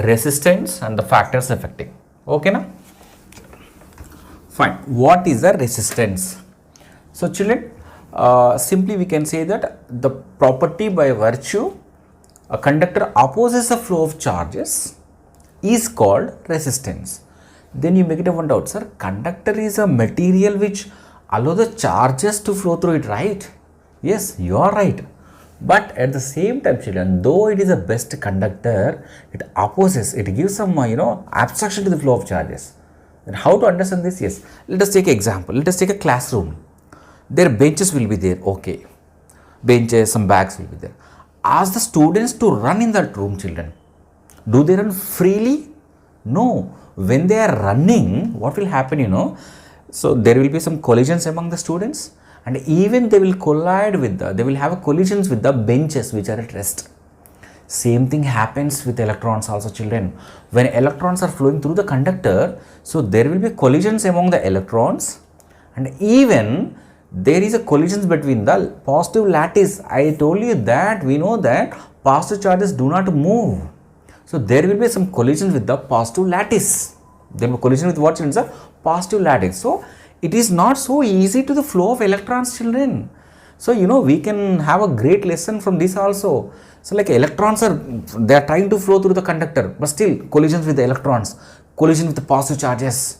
resistance and the factors affecting. Okay na? Fine. What is the resistance? So children, simply we can say that the property by virtue a conductor opposes the flow of charges is called resistance. Then you make it a one doubt, sir, conductor is a material which allow the charges to flow through it, right? Yes, you are right. But at the same time children, though it is a best conductor, it opposes, it gives some obstruction to the flow of charges. And how to understand this? Yes, let us take an example. Let us take a classroom. Their benches will be there, okay. Benches, some bags will be there. Ask the students to run in that room, children. Do they run freely? No. When they are running, what will happen, So there will be some collisions among the students, and even they will collide with they will have collisions with the benches which are at rest. Same thing happens with electrons also, children. When electrons are flowing through the conductor, so there will be collisions among the electrons, and even there is a collisions between the positive lattice. I told you that we know that positive charges do not move. So there will be some collisions with the positive lattice. There will be collision with what, children, sir? Positive lattice. So it is not so easy to the flow of electrons, children. So we can have a great lesson from this also. So like electrons they are trying to flow through the conductor, but still collisions with the electrons, collision with the positive charges.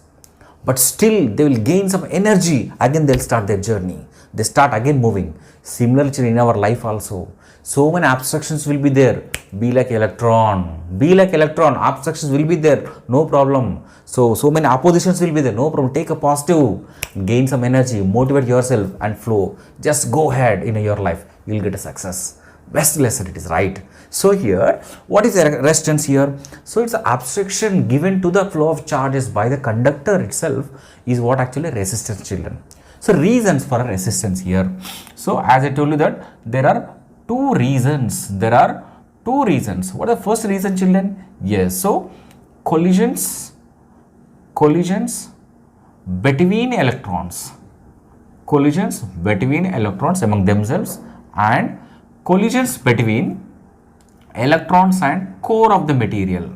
But still they will gain some energy, again they will start their journey, they start again moving. Similarly in our life also, so many obstructions will be there. Be like electron, obstructions will be there, no problem. So many oppositions will be there, no problem. Take a positive, gain some energy, motivate yourself and flow. Just go ahead in your life, you will get a success. Best lesson it is, right? So here, what is the resistance here? So it's the obstruction given to the flow of charges by the conductor itself is what actually resistance, children. So reasons for a resistance here. So as I told you that there are two reasons. What is the first reason, children? Yes, so collisions between electrons among themselves, and collisions between electrons and core of the material,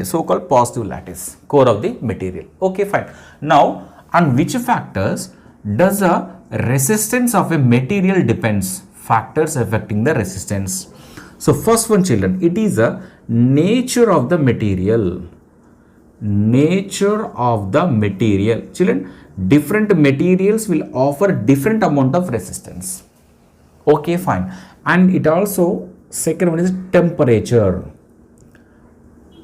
so called positive lattice, core of the material. Okay, fine. Now on which factors does the resistance of a material depends? Factors affecting the resistance. So first one, children, it is the nature of the material. Children, different materials will offer different amount of resistance. Okay, fine. And it also, second one is temperature.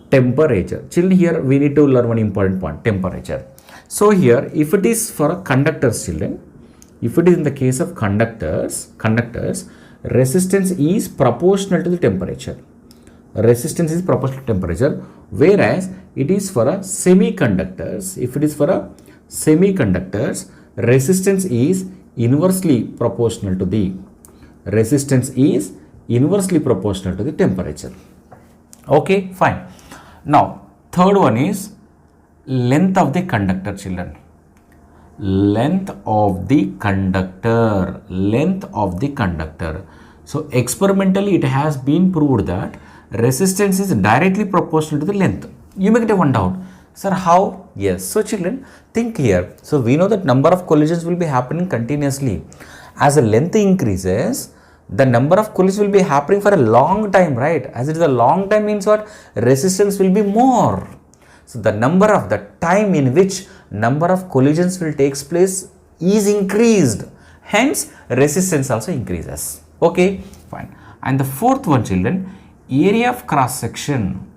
Children, here we need to learn one important point, temperature. So here, if it is for a conductors, children, if it is in the case of conductors, resistance is proportional to the temperature. Whereas it is for a semiconductors. If it is for a semiconductors, resistance is inversely proportional to the temperature. Okay, fine. Now third one is length of the conductor, children. Length of the conductor. So experimentally it has been proved that resistance is directly proportional to the length. You may get one doubt, sir, how? Yes. So children, think here. So we know that number of collisions will be happening continuously. As the length increases, the number of collisions will be happening for a long time, right? As it is a long time means what? Resistance will be more. So the time in which number of collisions will take place is increased. Hence, resistance also increases. Okay, fine. And the fourth one, children, area of cross section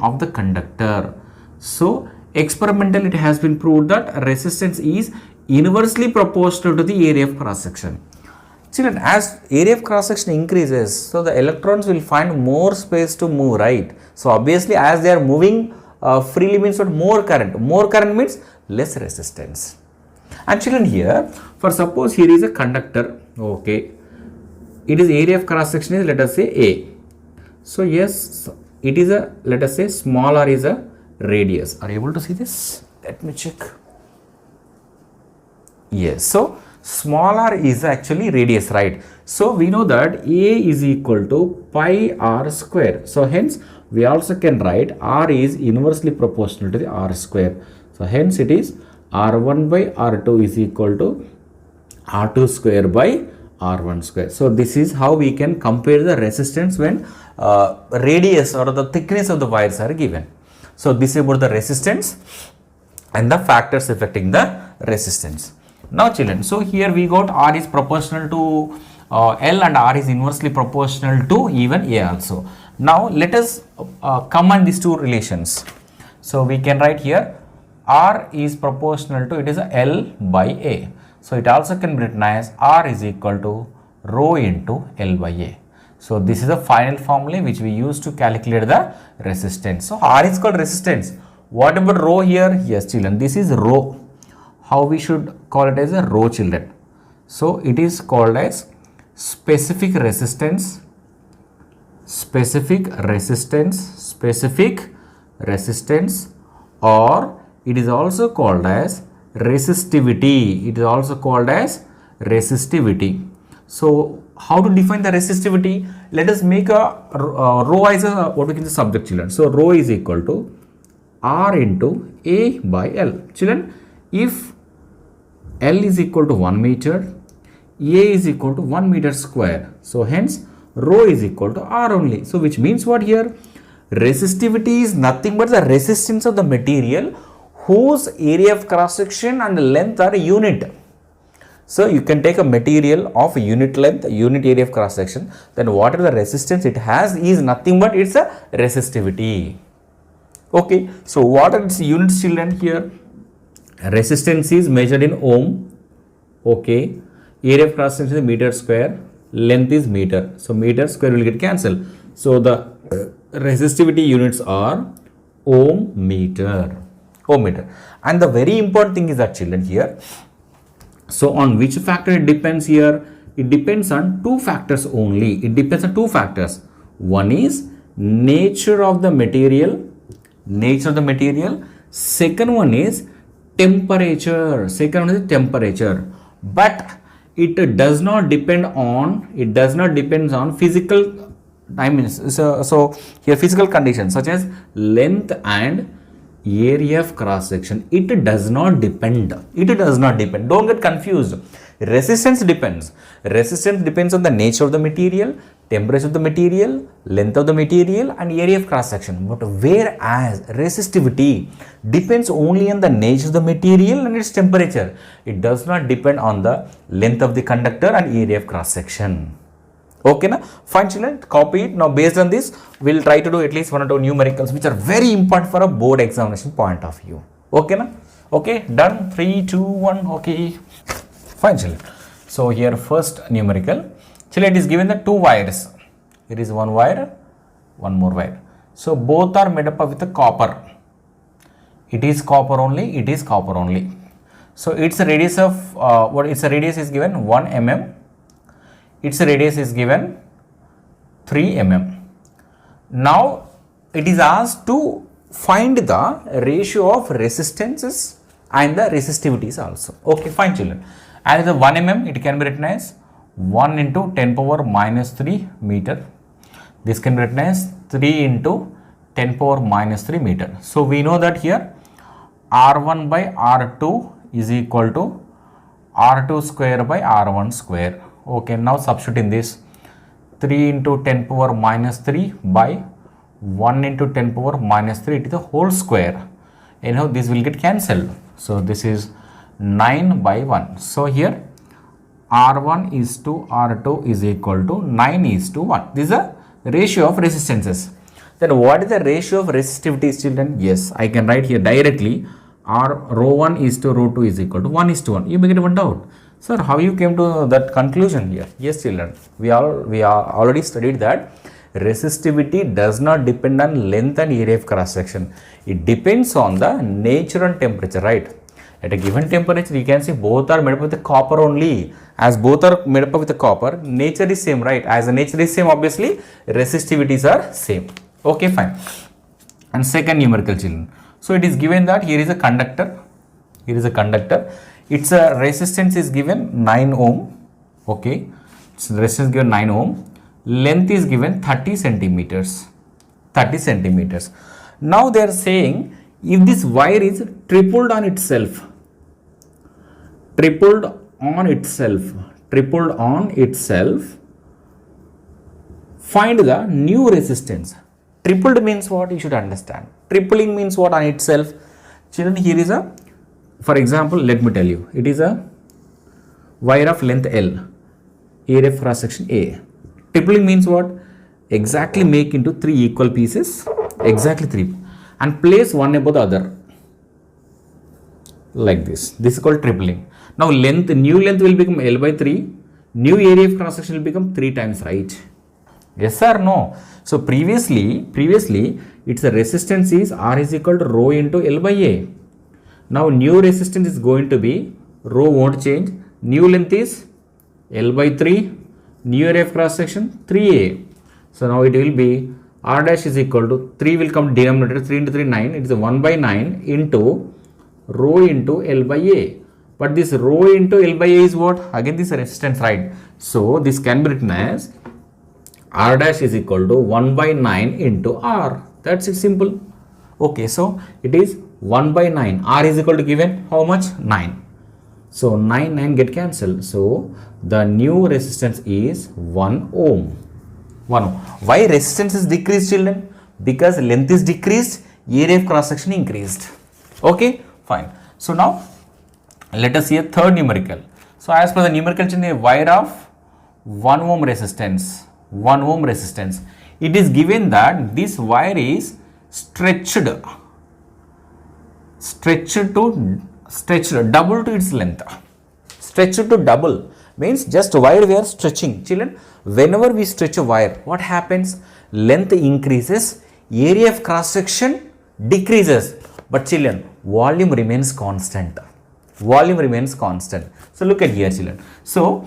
of the conductor. So experimentally it has been proved that resistance is inversely proportional to the area of cross section. Children, as area of cross section increases, so the electrons will find more space to move, right? So obviously as they are moving freely means what? More current. More current means less resistance. And children, here, for suppose here is a conductor, okay, it is area of cross section is, let us say, A. So yes, it is a, let us say, small r is a radius. Are you able to see this? Let me check. Yes, so small r is actually radius, right? So we know that A is equal to pi r square. So hence we also can write r is inversely proportional to the r square. So hence it is r1 by r2 is equal to r2 square by r1 square. So this is how we can compare the resistance when radius or the thickness of the wires are given. So this is about the resistance and the factors affecting the resistance. Now children, so here we got r is proportional to L and r is inversely proportional to even A also. Now let us combine these two relations. So we can write here r is proportional to, it is a L by A. So it also can be written as r is equal to rho into L by A. So this is the final formula which we use to calculate the resistance. So r is called resistance. What about rho here? Yes children, this is rho. How we should call it as a rho, children? So it is called as specific resistance, or it is also called as resistivity. It is also called as resistivity. So how to define the resistivity? Let us make a rho as a, what we can say, subject, children. So rho is equal to r into A by L. Children, if L is equal to 1 meter, A is equal to 1 meter square. So hence rho is equal to R only. So which means what here? Resistivity is nothing but the resistance of the material whose area of cross section and length are unit. So you can take a material of unit length, unit area of cross section, then whatever the resistance it has is nothing but it's a resistivity. Okay, so what are its units, children? Here resistance is measured in ohm, okay, area of cross section is meter square, length is meter, so meter square will get cancelled. So the resistivity units are ohm meter. And the very important thing is that, children, here, so on which factor it depends here? It depends on two factors only. It depends on two factors. One is nature of the material, second one is temperature, but it does not depend on physical dimensions. So here physical conditions such as length and area of cross section, it does not depend. Don't get confused. Resistance depends on the nature of the material, temperature of the material, length of the material and area of cross section. But whereas resistivity depends only on the nature of the material and its temperature, it does not depend on the length of the conductor and area of cross section. Okay, na? Fine children, copy it. Now based on this, we'll try to do at least 1 or 2 numericals which are very important for a board examination point of view. Okay, na? Okay, done. 3, 2, 1. Okay, fine children. So here first numerical, children, it is given the 2 wires. It is 1 wire, 1 more wire. So both are made up with the copper. It is copper only. So its radius of its radius is given 1 mm. Its radius is given 3 mm. Now it is asked to find the ratio of resistances and the resistivities also. Okay, fine children. And the 1 mm, it can be written as 1 into 10 power minus 3 meter. This can be written as 3 into 10 power minus 3 meter. So we know that here R1 by R2 is equal to R2 square by R1 square. Okay, now substitute in this 3 into 10 power minus 3 by 1 into 10 power minus 3 to the whole square. Anyhow, this will get cancelled. So this is 9 by 1. So here R1 is to R2 is equal to 9 is to 1. This is a ratio of resistances. Then what is the ratio of resistivities, children? Yes, I can write here directly. Rho 1 is to rho 2 is equal to 1 is to 1. You may get one doubt. Sir, how you came to that conclusion here? Yes, children, we are already studied that resistivity does not depend on length and area of cross section. It depends on the nature and temperature, right? At a given temperature, you can see both are made up with the copper only. As both are made up with the copper, nature is same, right? As the nature is same, obviously resistivities are same. Okay, fine. And second numerical, children. So it is given that here is a conductor. Here is a conductor. Its resistance is given 9 ohm. Okay, so the resistance given 9 ohm. Length is given 30 centimeters. 30 centimeters. Now they are saying if this wire is tripled on itself, find the new resistance. Tripled means what? You should understand. Tripling means what on itself? Children, here is a, for example, let me tell you, it is a wire of length L, area of cross section A. Tripling means what? Exactly make into 3 equal pieces, exactly 3, and place one above the other, like this. This is called tripling. Now length, new length will become L by 3, new area of cross section will become 3 times, right? Yes or no? So previously its resistance is R is equal to rho into L by A. Now new resistance is going to be, rho won't change, new length is L by 3, new area of cross section 3A. So now it will be R dash is equal to 3 will come denominator, 3 into 3 9, it is 1 by 9 into rho into L by A. But this rho into L by A is what? Again this resistance, right? So this can be written as R dash is equal to 1 by 9 into R. That's it, simple. Okay, so it is 1 by 9. R is equal to given how much? 9. So 9 get cancelled. So the new resistance is 1 ohm. 1 ohm. Why resistance is decreased, children? Because length is decreased, area of cross section increased. Okay, fine. So now let us see a third numerical. So as per the numerical, a wire of 1 ohm resistance. 1 ohm resistance. It is given that this wire is stretched double to its length. Stretched to double means just wire we are stretching. Children, whenever we stretch a wire, what happens? Length increases, area of cross section decreases, but children, volume remains constant. Volume remains constant. So look at here, children. So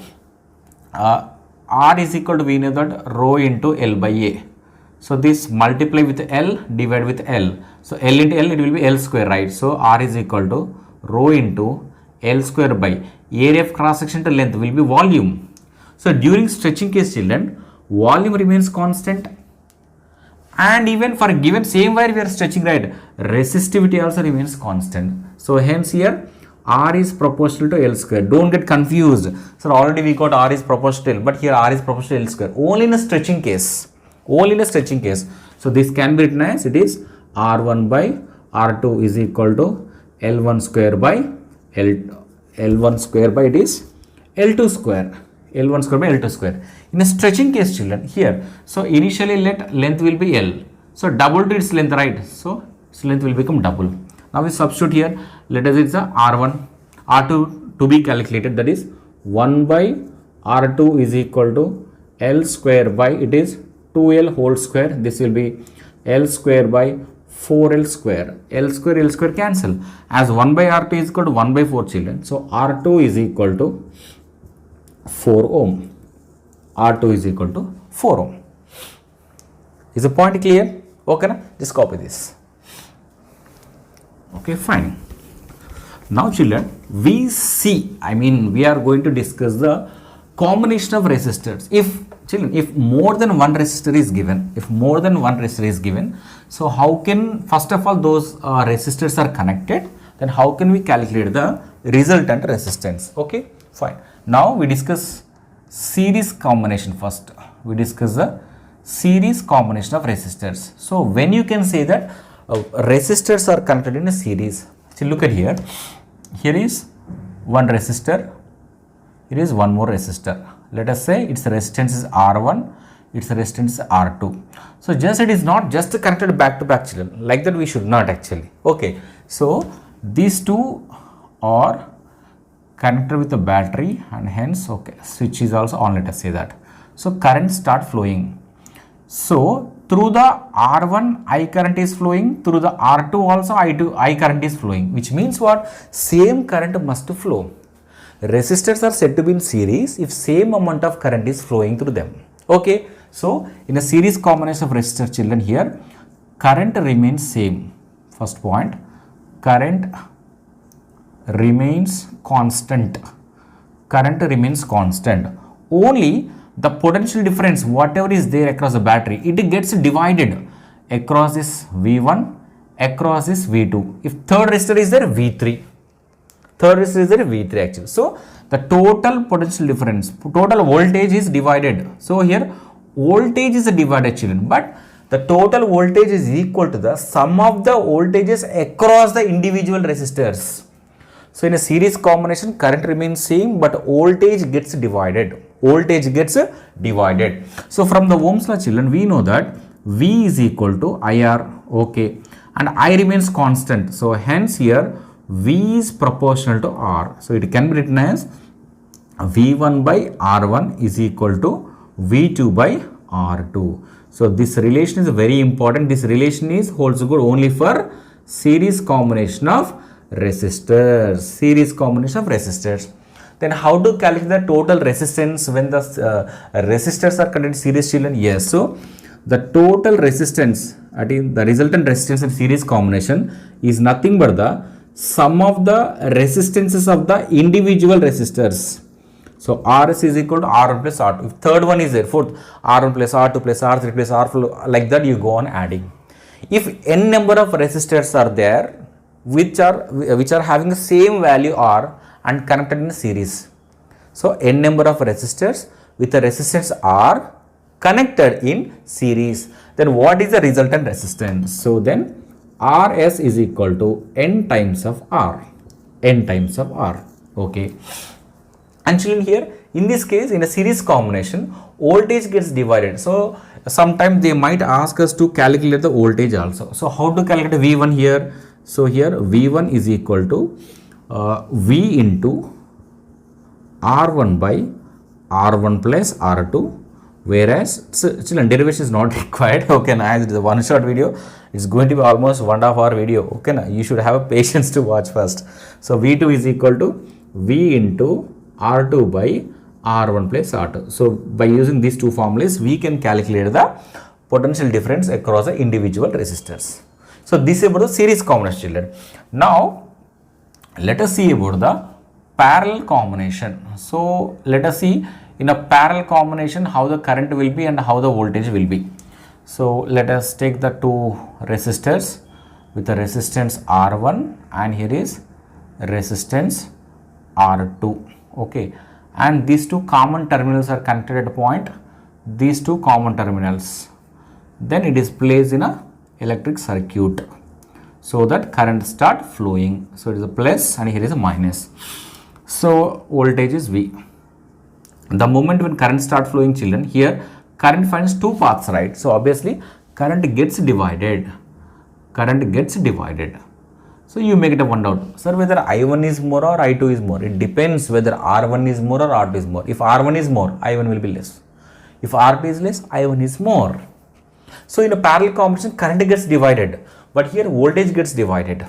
R is equal to, we know that rho into L by A. So this multiply with L, divide with L. So L into L, it will be L square, right? So R is equal to rho into L square by area of cross section to length will be volume. So during stretching case, children, volume remains constant. And even for given same wire we are stretching, right, resistivity also remains constant. So hence here R is proportional to L square. Don't get confused. So already we got R is proportional to L, but here R is proportional to L square. Only in a stretching case. Only in a stretching case. So this can be written as it is R1 by R2 is equal to L1 square by L1 square by it is L2 square. L1 square by L2 square. In a stretching case, children, here. So initially length will be L. So double to its length, right? So its length will become double. Now we substitute here. Let us it's a R1, R2 to be calculated, that is 1 by R2 is equal to L square by it is 2L whole square. This will be L square by 4L square. L square cancel. As 1 by R2 is equal to 1 by 4, children. So R2 is equal to 4 ohm. R2 is equal to 4 ohm. Is the point clear? Okay, na? Just copy this. Okay, fine. Now children, we are going to discuss the combination of resistors. If more than one resistor is given, so how can, first of all, those resistors are connected, then how can we calculate the resultant resistance? Okay, fine. Now we discuss series combination first. We discuss the series combination of resistors. So when you can say that resistors are connected in a series. So look at here. Here is one resistor. Here is one more resistor. Let us say its resistance is R1. Its resistance is R2. So just it is not just connected back to back, children. Like that we should not actually. Okay. So these two are connected with the battery, and hence, okay, switch is also on, let us say that. So current start flowing. So through the R1 I current is flowing, through the R2 also I current is flowing, which means what? Same current must flow. Resistors are said to be in series if same amount of current is flowing through them. Okay, so in a series combination of resistor, children, here current remains same. First point, current remains constant. Current remains constant. Only the potential difference, whatever is there across the battery, it gets divided across this V1, across this V2. If third resistor is there, V3. Third resistor is there, V3 actually. So the total potential difference, total voltage is divided. So here voltage is divided, children, but the total voltage is equal to the sum of the voltages across the individual resistors. So in a series combination, current remains same, but voltage gets divided. Voltage gets divided. So from the Ohm's law, children, we know that V is equal to IR, okay, and I remains constant. So hence here V is proportional to R. So it can be written as V1 by R1 is equal to V2 by R2. So this relation is very important. This relation is holds good only for series combination of resistors. Series combination of resistors. Then how to calculate the total resistance when the resistors are connected in series, children? Yes. So the total resistance, that is the resultant resistance in series combination, is nothing but the sum of the resistances of the individual resistors. So Rs is equal to R1 plus R2. If third one is there, fourth, R1 plus R2 plus R3 plus R4, like that you go on adding. If n number of resistors are there which are having the same value R and connected in series. So n number of resistors with a resistance R connected in series. Then what is the resultant resistance? So then Rs is equal to n times of R. N times of R. Okay. And children, here in this case, in a series combination, voltage gets divided. So sometimes they might ask us to calculate the voltage also. So how to calculate V1 here? So here V1 is equal to V into R1 by R1 plus R2, whereas children, derivation is not required. Okay, now as it is a one shot video, it's going to be almost 1.5 hour video. Okay, now you should have a patience to watch first. So V2 is equal to V into R2 by R1 plus R2. So by using these two formulas, we can calculate the potential difference across the individual resistors. So this is about the series combination, children. Now let us see about the parallel combination. So let us see in a parallel combination how the current will be and how the voltage will be. So let us take the two resistors with the resistance R1 and here is resistance R2. Okay, and these two common terminals are connected at a point. These two common terminals. Then it is placed in a electric circuit so that current start flowing. So it is a plus and here is a minus. So voltage is V. The moment when current start flowing, children, here current finds two paths, right? So obviously current gets divided. Current gets divided. So you make it a one doubt, sir, whether I1 is more or I2 is more. It depends whether R1 is more or R2 is more. If R1 is more, I1 will be less. If R2 is less, I1 is more. So in a parallel combination, current gets divided, but here voltage gets divided.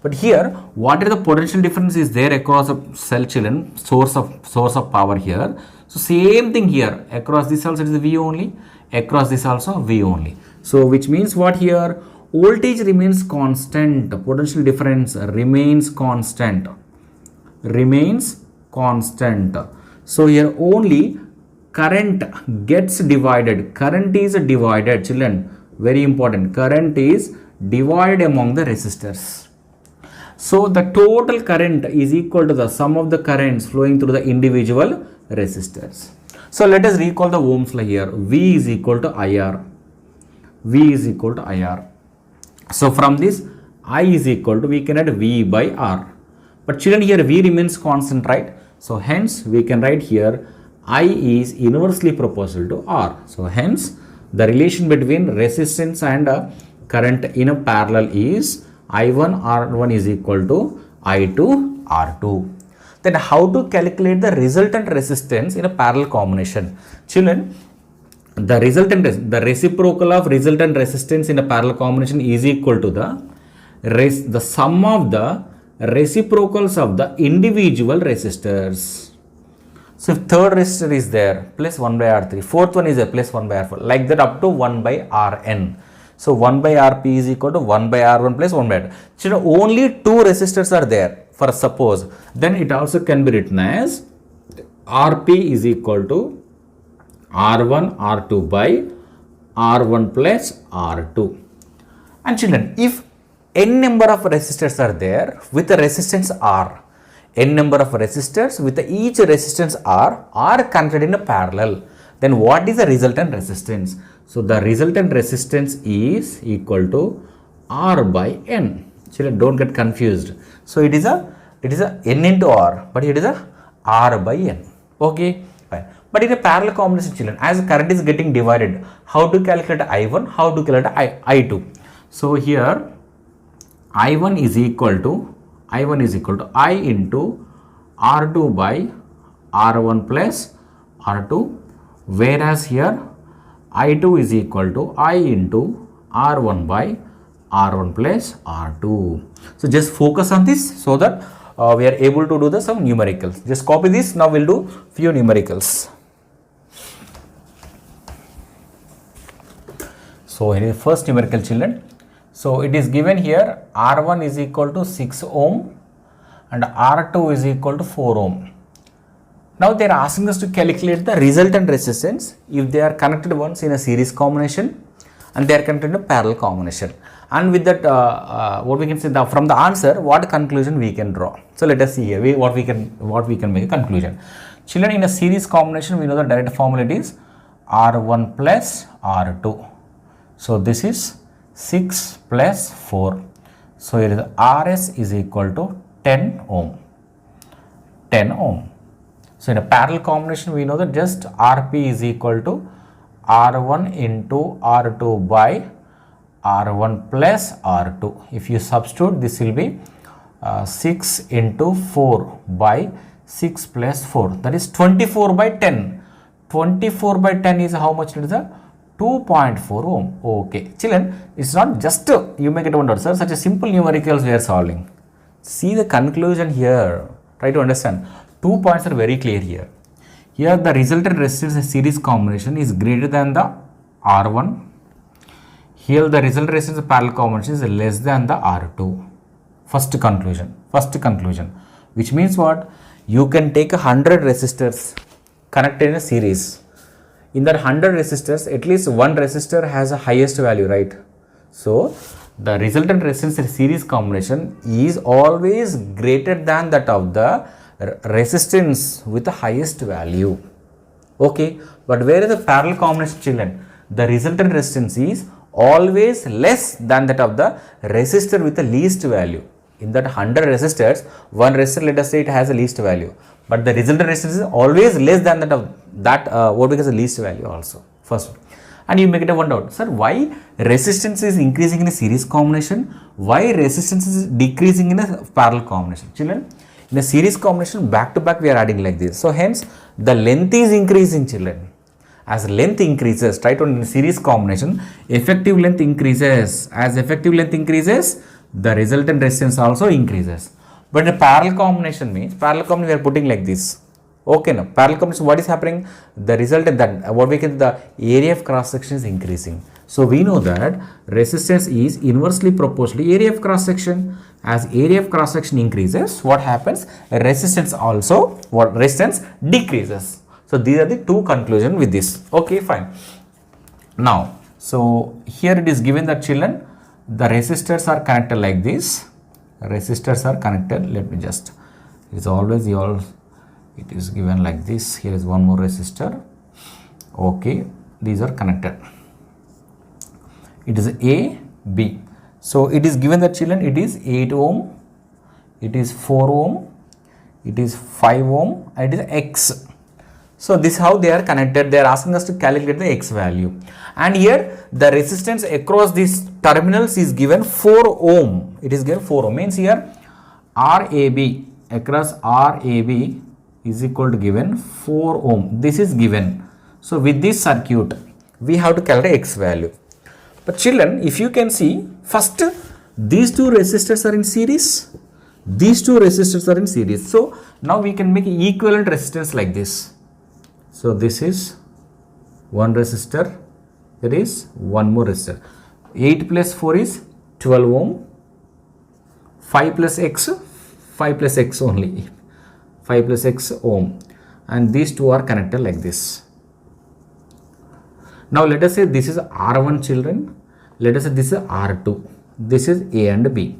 But here, what are the potential difference is there across a cell, children, source of power here. So same thing here, across this also it is V only, across this also V only. So which means what here? Voltage remains constant, potential difference remains constant, So here only current gets divided, current is divided, children, very important, current is divided among the resistors. So the total current is equal to the sum of the currents flowing through the individual resistors. So let us recall the Ohm's law here, V is equal to IR, V is equal to IR. So from this I is equal to, we can add V by R. But children, here V remains constant, right? So hence we can write here I is inversely proportional to R. So hence the relation between resistance and current in a parallel is I1 R1 is equal to I2 R2. then how to calculate the resultant resistance in a parallel combination? Children, the reciprocal of resultant resistance in a parallel combination is equal to the sum of the reciprocals of the individual resistors. So if third resistor is there, plus 1 by R3, fourth one is there, plus 1 by R4, like that up to 1 by Rn. So 1 by Rp is equal to 1 by R1 plus 1 by R2. So only two resistors are there for suppose, then it also can be written as Rp is equal to R1 R2 by R1 plus R2. And children, if n number of resistors are there with a resistance R, n number of resistors with each resistance R are connected in a parallel, then what is the resultant resistance? So the resultant resistance is equal to R by N. Children, don't get confused. So it is a N into R, but it is a R by N. Okay, fine. But in a parallel combination, children, as current is getting divided, how to calculate I1, how to calculate I2? So here I1 is equal to I into R2 by R1 plus R2, whereas here I2 is equal to I into R1 by R1 plus R2. So just focus on this so that we are able to do some numericals. Just copy this. Now we'll do few numericals. So here is first numerical, children. So it is given here R1 is equal to 6 ohm and R2 is equal to 4 ohm. Now they are asking us to calculate the resultant resistance if they are connected once in a series combination and they are connected in a parallel combination. And with that, what we can say from the answer, what conclusion we can draw. So let us see here what we can make a conclusion. Children, in a series combination, we know the direct formula is R1 plus R2. So this is 6 plus 4. So here is RS is equal to 10 ohm. 10 ohm. So in a parallel combination, we know that just Rp is equal to R1 into R2 by R1 plus R2. If you substitute, this will be 6 into 4 by 6 plus 4. That is 24 by 10. 24 by 10 is how much? It is a 2.4 ohm. Okay. Children, it's not just you make it wonder, sir. Such a simple numericals we are solving. See the conclusion here. Try to understand. 2 points are very clear here. Here the resultant resistance in series combination is greater than the R1. Here the resultant resistance in parallel combination is less than the R2. First conclusion. Which means what? You can take 100 resistors connected in a series. In that 100 resistors, at least one resistor has a highest value, right? So the resultant resistance in series combination is always greater than that of the resistance with the highest value. Okay, but where is the parallel combination, children? The resultant resistance is always less than that of the resistor with the least value. In that 100 resistors, one resistor, let us say it has a least value, but the resultant resistance is always less than that of that what becomes the least value also. First one. And you make it a one doubt, sir, why resistance is increasing in a series combination? Why resistance is decreasing in a parallel combination? Children, in a series combination, back to back we are adding like this. So hence the length is increasing, children. As length increases, try to in a series combination, effective length increases. As effective length increases, the resultant resistance also increases. But in a parallel combination means, parallel combination we are putting like this. Okay, now parallel combination, what is happening? The resultant, that what we get, the area of cross section is increasing. So we know that resistance is inversely proportional to area of cross section. As area of cross section increases, what happens? Resistance also, resistance decreases. So these are the two conclusions with this. Okay, fine. Now, so here it is given that, children, the resistors are connected like this. Resistors are connected. Let me just, it is always it is given like this. Here is one more resistor. Okay, these are connected. It is A, B. So it is given that, children, it is 8 ohm, it is 4 ohm, it is 5 ohm, and it is X. So this is how they are connected. They are asking us to calculate the X value. And here the resistance across these terminals is given 4 ohm. It is given 4 ohm. Means here RAB across RAB is equal to given 4 ohm. This is given. So with this circuit, we have to calculate X value. But children, if you can see, first these two resistors are in series. These two resistors are in series. So now we can make equivalent resistance like this. So this is one resistor. There is one more resistor. 8 plus 4 is 12 ohm. 5 plus X only. 5 plus X ohm. And these two are connected like this. Now let us say this is R1 children. Let us say this is R2. This is A and B.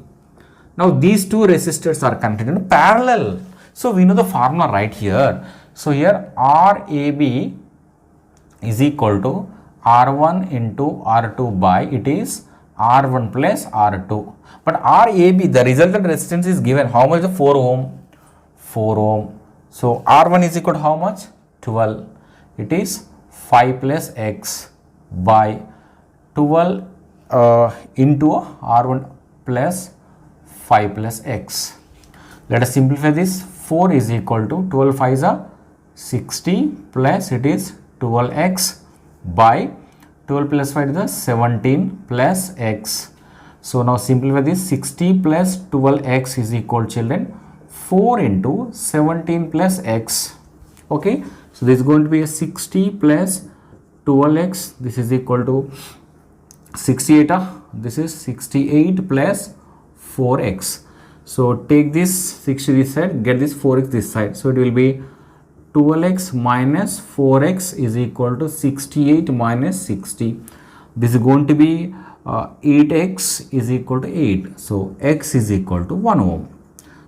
Now these two resistors are connected in parallel. So we know the formula right here. So here RAB is equal to R1 into R2 by it is R1 plus R2. But RAB, the resultant resistance is given. How much? 4 ohm. 4 ohm. So R1 is equal to how much? 12. It is 5 plus X by 12 into R1 plus 5 plus X. Let us simplify this. 4 is equal to 12 5 is 60 plus it is 12X by 12 plus 5 is the 17 plus X. So now simplify this. 60 plus 12X is equal, children, 4 into 17 plus X. Okay. So this is going to be a 60 plus 12X. This is equal to 68. This is 68 plus 4X. So take this 60 this side, get this 4X this side. So it will be 12X minus 4X is equal to 68 minus 60. This is going to be 8X is equal to 8. So X is equal to 1 ohm.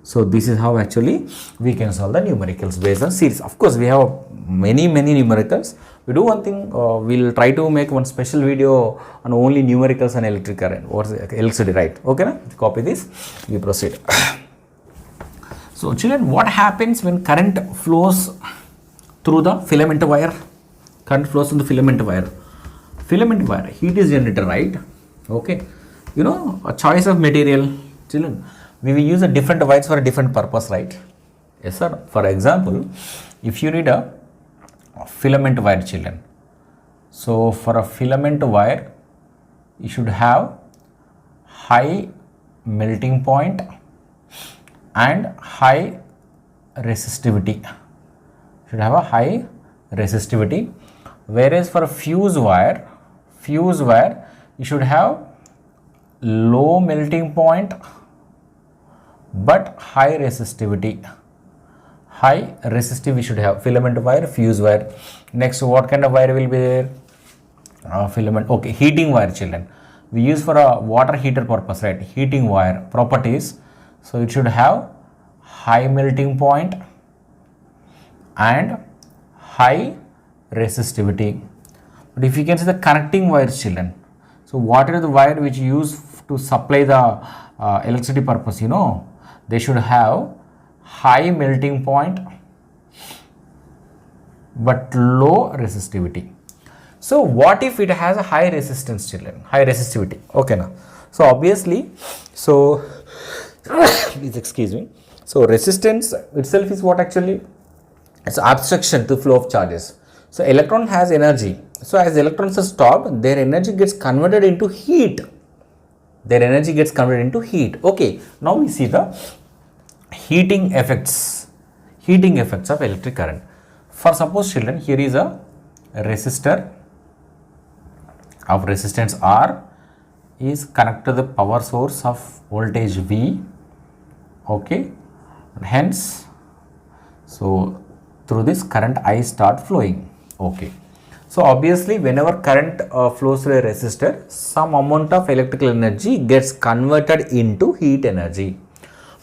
So this is how actually we can solve the numericals based on series. Of course, we have many numericals. We do one thing, we'll try to make one special video on only numericals and electric current or electricity, right? Okay, na? Copy this, we proceed. So children, what happens when current flows through the filament wire? Current flows through the filament wire. Filament wire, heat is generated, right? Okay. You know, a choice of material, children. We will use a different wires for a different purpose, right? Yes, sir. For example, if you need a filament wire, children. So for a filament wire, you should have high melting point and high resistivity. Should have a high resistivity. Whereas for a fuse wire, you should have low melting point but high resistivity. High resistive we should have filament wire, fuse wire. Next, what kind of wire will be there? Filament. Okay, heating wire, children. We use for a water heater purpose, right? Heating wire properties. So it should have high melting point and high resistivity. But if you can see the connecting wires, children. So what are the wire which you use to supply the electricity purpose? You know, they should have high melting point but low resistivity. So what if it has a high resistance, children? High resistivity. Okay, now. So obviously, so please excuse me. So resistance itself is what actually? It's obstruction to flow of charges. So electron has energy. So as electrons are stopped, their energy gets converted into heat. Their energy gets converted into heat. Okay. Now we see the heating effects of electric current. For suppose, children, here is a resistor of resistance R is connected to the power source of voltage V. Okay. And hence, so through this current I start flowing. Okay. So obviously whenever current flows through a resistor, some amount of electrical energy gets converted into heat energy.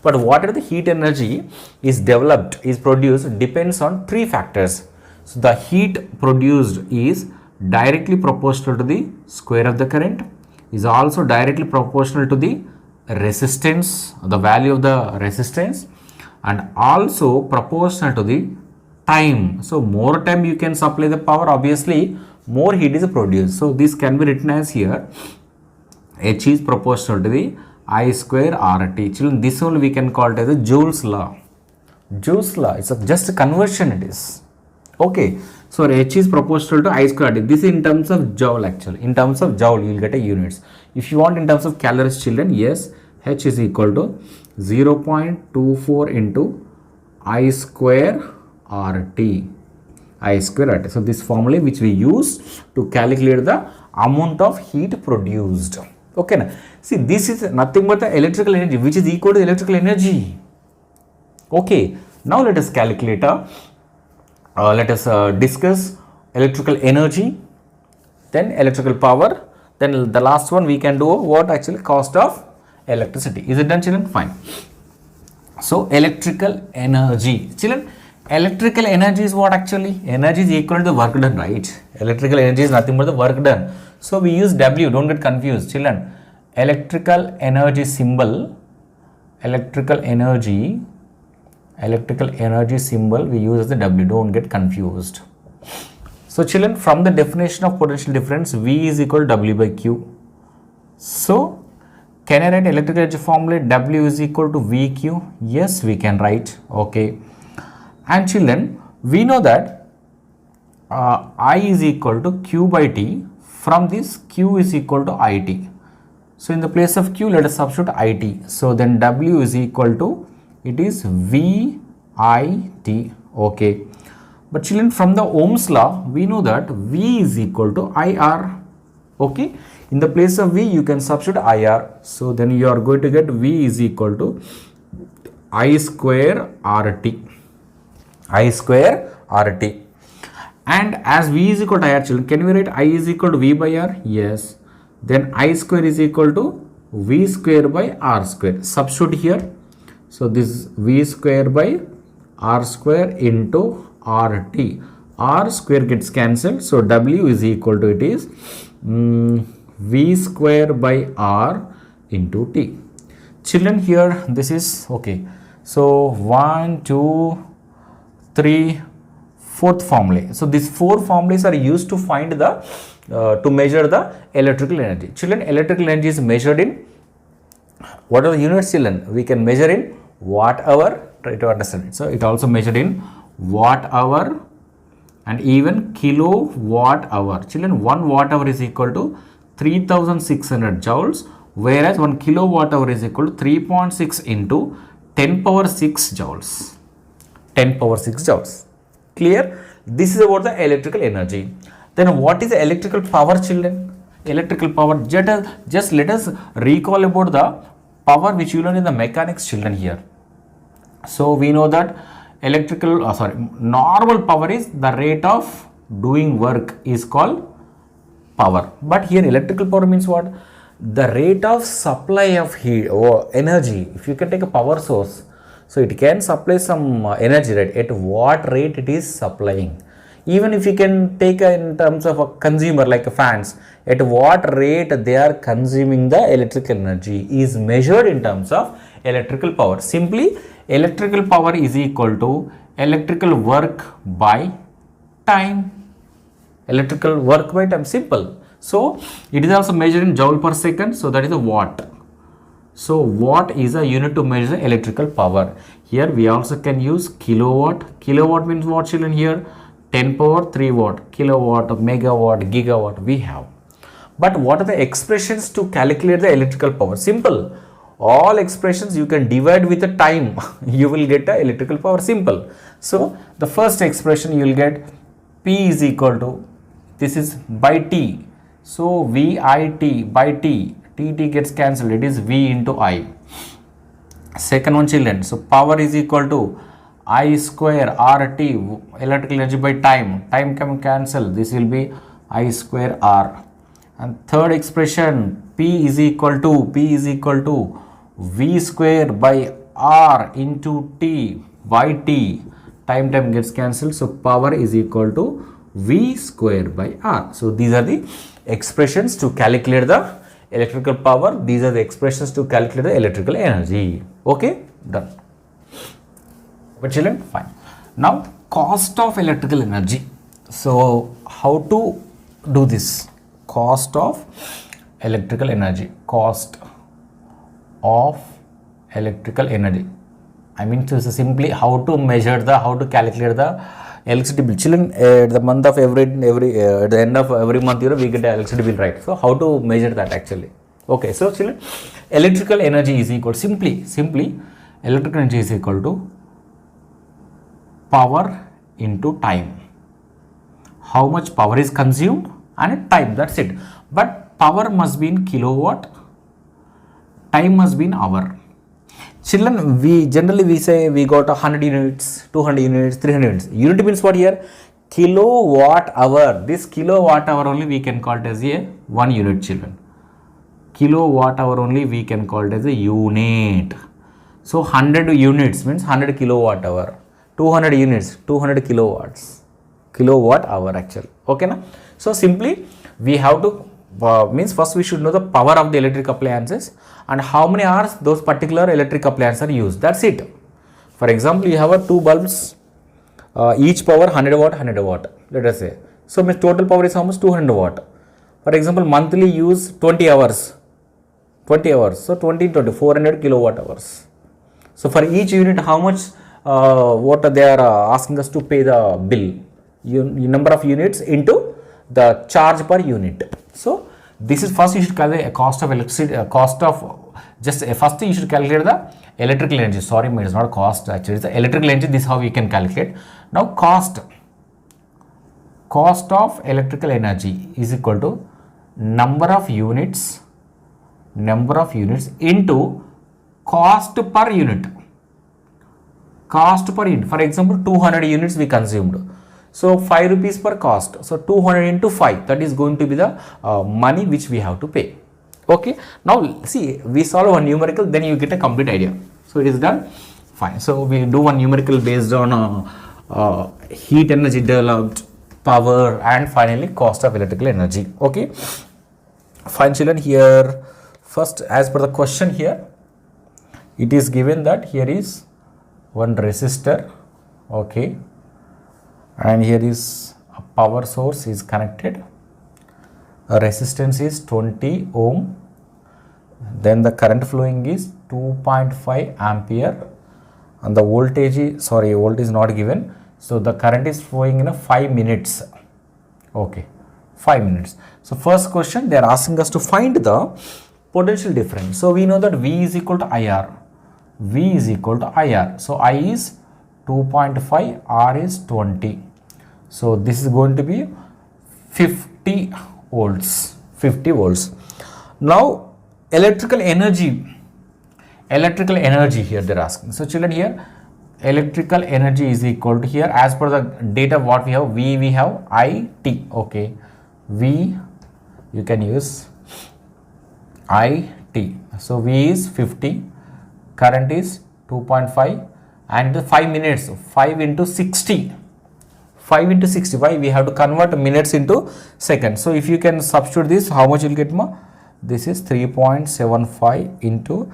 But whatever the heat energy is developed, is produced, depends on three factors. So the heat produced is directly proportional to the square of the current, is also directly proportional to the resistance, the value of the resistance, and also proportional to the time. So more time you can supply the power, obviously more heat is produced. So this can be written as here, H is proportional to the I square RT. Children, this only we can call it as the Joule's law. Joule's law. It's just a conversion it is. Okay. So H is proportional to I square RT. This is in terms of joule actually. In terms of joule, you will get a units. If you want in terms of calories, children, yes, H is equal to 0.24 into I square RT. I square RT. So this formula which we use to calculate the amount of heat produced. Okay. Now, see, this is nothing but the electrical energy which is equal to electrical energy. Okay. Now let us calculate let us discuss electrical energy, then electrical power, then the last one we can do what actually cost of electricity. Is it done, children? Fine. So electrical energy, children, electrical energy is what actually? Energy is equal to the work done, right? Electrical energy is nothing but the work done. So we use W, don't get confused, children. Electrical energy symbol, electrical energy symbol we use as the W, don't get confused. So children, from the definition of potential difference, V is equal to W by Q. So can I write electrical energy formula W is equal to VQ? Yes, we can write. Okay. And children, we know that I is equal to Q by T. From this, Q is equal to IT. So in the place of Q, let us substitute IT. So then W is equal to, it is VIT. Okay. But children, from the Ohm's law, we know that V is equal to IR. Okay. In the place of V, you can substitute IR. So then you are going to get V is equal to I square RT. I square RT. And as V is equal to IR, children, can we write I is equal to V by R? Yes. Then I square is equal to V square by R square. Substitute here. So this is V square by R square into RT. R square gets cancelled. So W is equal to, it is V square by R into T. Children, here this is okay. So 1, 2, 3, fourth formula. So these four formulas are used to find the to measure the electrical energy. Children, electrical energy is measured in, what are the units, children? We can measure in watt hour. Try to understand it. So it also measured in watt hour and even kilowatt hour. Children, 1 watt hour is equal to 3600 joules, whereas 1 kilowatt hour is equal to 3.6 into 10 power 6 joules. 10 power 6 joules. Clear? This is about the electrical energy. Then what is the electrical power, children? Electrical power, just let us recall about the power which you learn in the mechanics, children, here. So we know that normal power is the rate of doing work is called power. But here electrical power means what? The rate of supply of heat or energy. If you can take a power source, so it can supply some energy, right? At what rate it is supplying. Even if you can take in terms of a consumer like fans, at what rate they are consuming the electrical energy is measured in terms of electrical power. Simply, electrical power is equal to electrical work by time. Electrical work by time, simple. So it is also measured in joule per second. So that is a watt. So watt is a unit to measure electrical power. Here we also can use kilowatt. Kilowatt means what, children? Here 10 power 3 watt, kilowatt, megawatt, gigawatt we have. But what are the expressions to calculate the electrical power? Simple. All expressions you can divide with the time. You will get the electrical power, simple. So the first expression you will get P is equal to, this is by T. So VIT by T. T gets cancelled. It is V into I. Second one, children. So power is equal to I square RT, electrical energy by time. Time can cancel. This will be I square R. And third expression, P is equal to V square by R into T by T. Time gets cancelled. So power is equal to V square by R. So these are the expressions to calculate the electrical power. These are the expressions to calculate the electrical energy. Okay, done. But children, fine. Now cost of electrical energy. So how to do this? Cost of electrical energy. Cost of electrical energy. I mean to say simply how to measure how to calculate the electricity bill. Children, at the month of every at the end of every month, we get the electricity bill, right? So how to measure that actually? Okay, so children, electrical energy is equal, simply electrical energy is equal to power into time. How much power is consumed and time, that's it. But power must be in kilowatt, time must be in hour. Children, we generally say we got 100 units, 200 units, 300 units. Unit means what here? Kilowatt hour. This kilowatt hour only we can call it as a 1 unit, children. Kilowatt hour only we can call it as a unit. So 100 units means 100 kilowatt hour. 200 units, 200 kilowatts. Kilowatt hour actually. Okay na? So simply we have to means first we should know the power of the electric appliances and how many hours those particular electric appliances are used. That's it. For example, you have two bulbs, each power 100 watt, 100 watt, let us say. So means total power is how much? 200 watt. For example, monthly use 20 hours. 20 hours. So 20 into 400 kilowatt hours. So for each unit, how much what they are asking us to pay the bill? Number of units into the charge per unit. So this is first you should calculate a cost of electricity, first you should calculate the electrical energy. Sorry, it's not cost actually, it's the electrical energy. This is how we can calculate. Now cost of electrical energy is equal to number of units into cost per unit. Cost per unit. For example, 200 units we consumed. So 5 rupees per cost. So 200 into 5, that is going to be the money which we have to pay. Okay. Now see, we solve one numerical, then you get a complete idea. So it is done. Fine. So we do one numerical based on heat energy developed, power, and finally cost of electrical energy. Okay. Fine, children. Here first, as per the question here, it is given that here is one resistor. Okay. And here is a power source is connected. A resistance is 20 ohm. Then the current flowing is 2.5 ampere. And the voltage is, voltage is not given. So the current is flowing in 5 minutes. Okay, 5 minutes. So first question, they are asking us to find the potential difference. So we know that V is equal to IR. V is equal to IR. So I is 2.5, R is 20. So this is going to be 50 volts. 50 volts. Now electrical energy here they are asking. So children, here electrical energy is equal to, here as per the data what we have, V we have IT. Okay, V you can use IT. So V is 50, current is 2.5, and the 5 minutes, 5 into 60. 5 into 60, why? We have to convert minutes into seconds. So if you can substitute this, how much you will get more? This is 3.75 into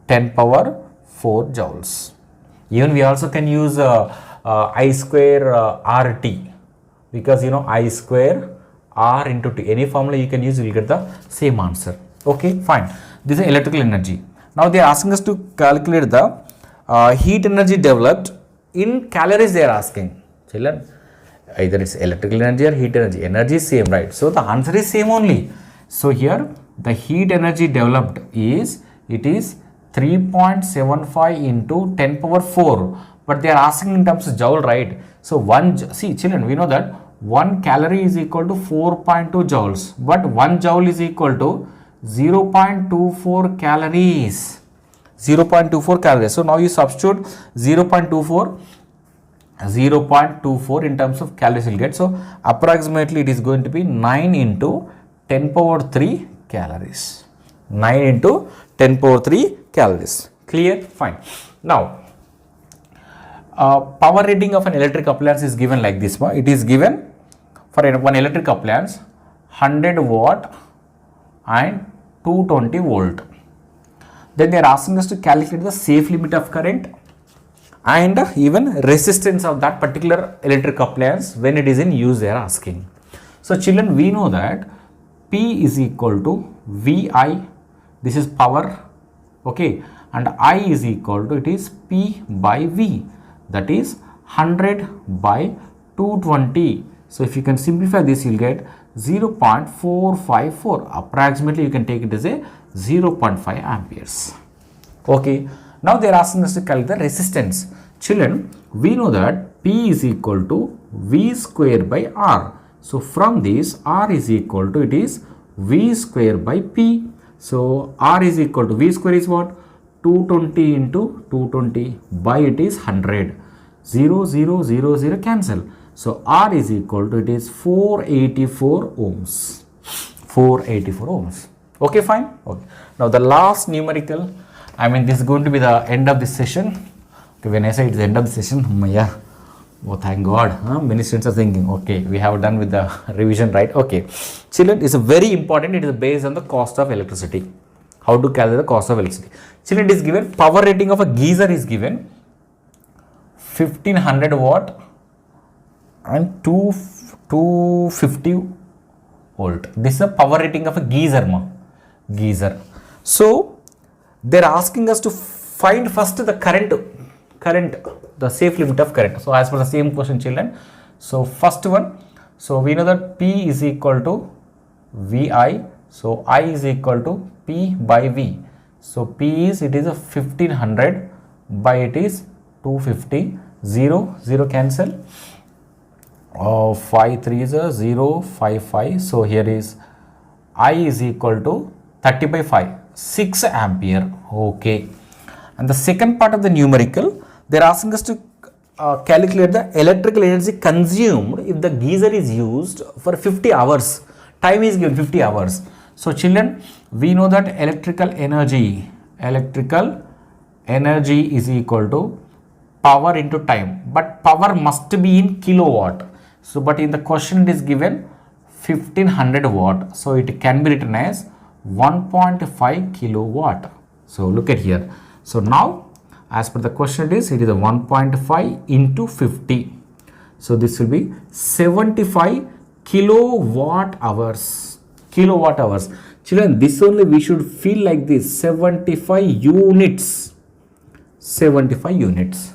10 power 4 joules. Even we also can use I square RT, because I square R into T. Any formula you can use, you will get the same answer. Okay, fine. This is electrical energy. Now they are asking us to calculate the heat energy developed in calories. They are asking. Children, either it's electrical energy or heat energy. Energy is same, right? So the answer is same only. So here the heat energy developed is, it is 3.75 into 10 power 4. But they are asking in terms of joule, right? So see children, we know that 1 calorie is equal to 4.2 joules. But 1 joule is equal to 0.24 calories. 0.24 calories. So now you substitute 0.24 in terms of calories you'll get. So approximately it is going to be 9 into 10 power 3 calories. 9 into 10 power 3 calories. Clear? Fine. Now power rating of an electric appliance is given like this. It is given for one electric appliance 100 watt and 220 volt. Then they are asking us to calculate the safe limit of current and even resistance of that particular electric appliance when it is in use. They are asking. So children, we know that P is equal to VI. This is power. Okay, and I is equal to, it is P by V, that is 100 by 220. So if you can simplify this, you'll get 0.454. Approximately you can take it as a 0.5 amperes. Okay, now they are asking us to calculate the resistance. Children, we know that P is equal to V square by R. So from this, R is equal to, it is V square by P. So R is equal to, V square is what? 220 into 220 by, it is 100. 0, 0, 0, 0 cancel. So R is equal to, it is 484 ohms. 484 ohms. Okay, fine. Okay. Now the last numerical, I mean, this is going to be the end of this session. Okay, when I say it's the end of the session, yeah. Oh, thank God. Many students are thinking, okay, we have done with the revision, right? Okay. Children, it's a very important. It is based on the cost of electricity. How to calculate the cost of electricity. Children, it is given, power rating of a geyser is given 1500 watt and 250 volt. This is a power rating of a geyser. So they're asking us to find first the current, the safe limit of current. So as per the same question, children. So first one, so we know that P is equal to VI. So I is equal to P by V. So P is, it is a 1500 by, it is 250. 0, 0 cancel. 5 3 is a 0, 5 5. So here is I is equal to 30 by 5, 6 ampere. Okay. And the second part of the numerical, they are asking us to calculate the electrical energy consumed if the geyser is used for 50 hours. Time is given 50 hours. So children, we know that electrical energy is equal to power into time, but power must be in kilowatt. So but in the question it is given 1500 watt, so it can be written as 1.5 kilowatt. So look at here. So now as per the question it is a 1.5 into 50. So this will be 75 kilowatt hours. Children, this only we should feel like this, 75 units. 75 units.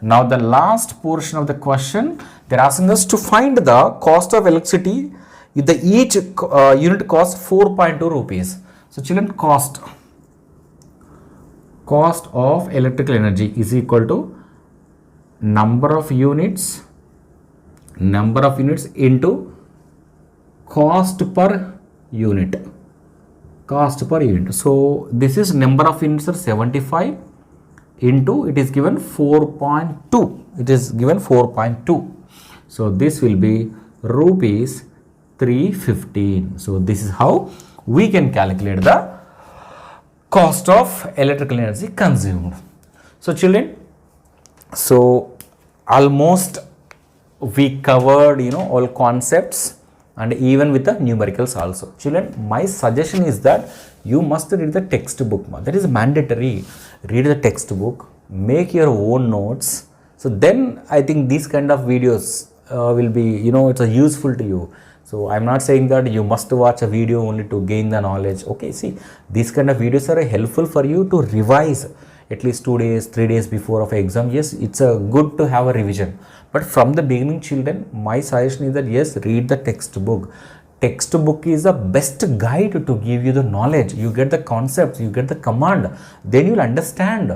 Now the last portion of the question, they are asking us to find the cost of electricity if the each unit costs 4.2 rupees. So children, cost of electrical energy is equal to number of units into cost per unit. So this is number of units are 75 into, it is given 4.2. So this will be rupees 315. So this is how we can calculate the cost of electrical energy consumed. So children, so almost we covered all concepts, and even with the numericals also. Children, my suggestion is that you must read the textbook. That is mandatory. Read the textbook, make your own notes. So then I think these kind of videos will be, it's useful to you. So I'm not saying that you must watch a video only to gain the knowledge. Okay, see, these kind of videos are helpful for you to revise at least 2 days, 3 days before of exam. Yes, it's good to have a revision. But from the beginning, children, my suggestion is that yes, read the textbook. Textbook is the best guide to give you the knowledge. You get the concepts, you get the command, then you'll understand.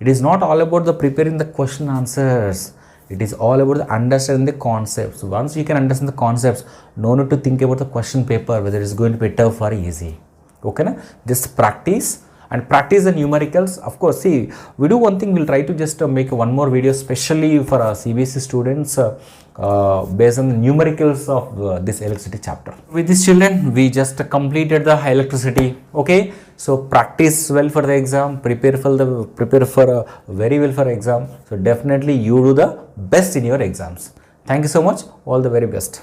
It is not all about the preparing the question answers. It is all about the understanding the concepts. Once you can understand the concepts, no need to think about the question paper, whether it is going to be tough or easy. Okay, na? Just practice and practice the numericals. Of course, see, we do one thing, we'll try to just make one more video specially for CBSE students based on the numericals of this electricity chapter. With this, children, we just completed the electricity. Okay, so practice well for the exam, prepare very well for exam. So definitely you do the best in your exams. Thank you so much. All the very best.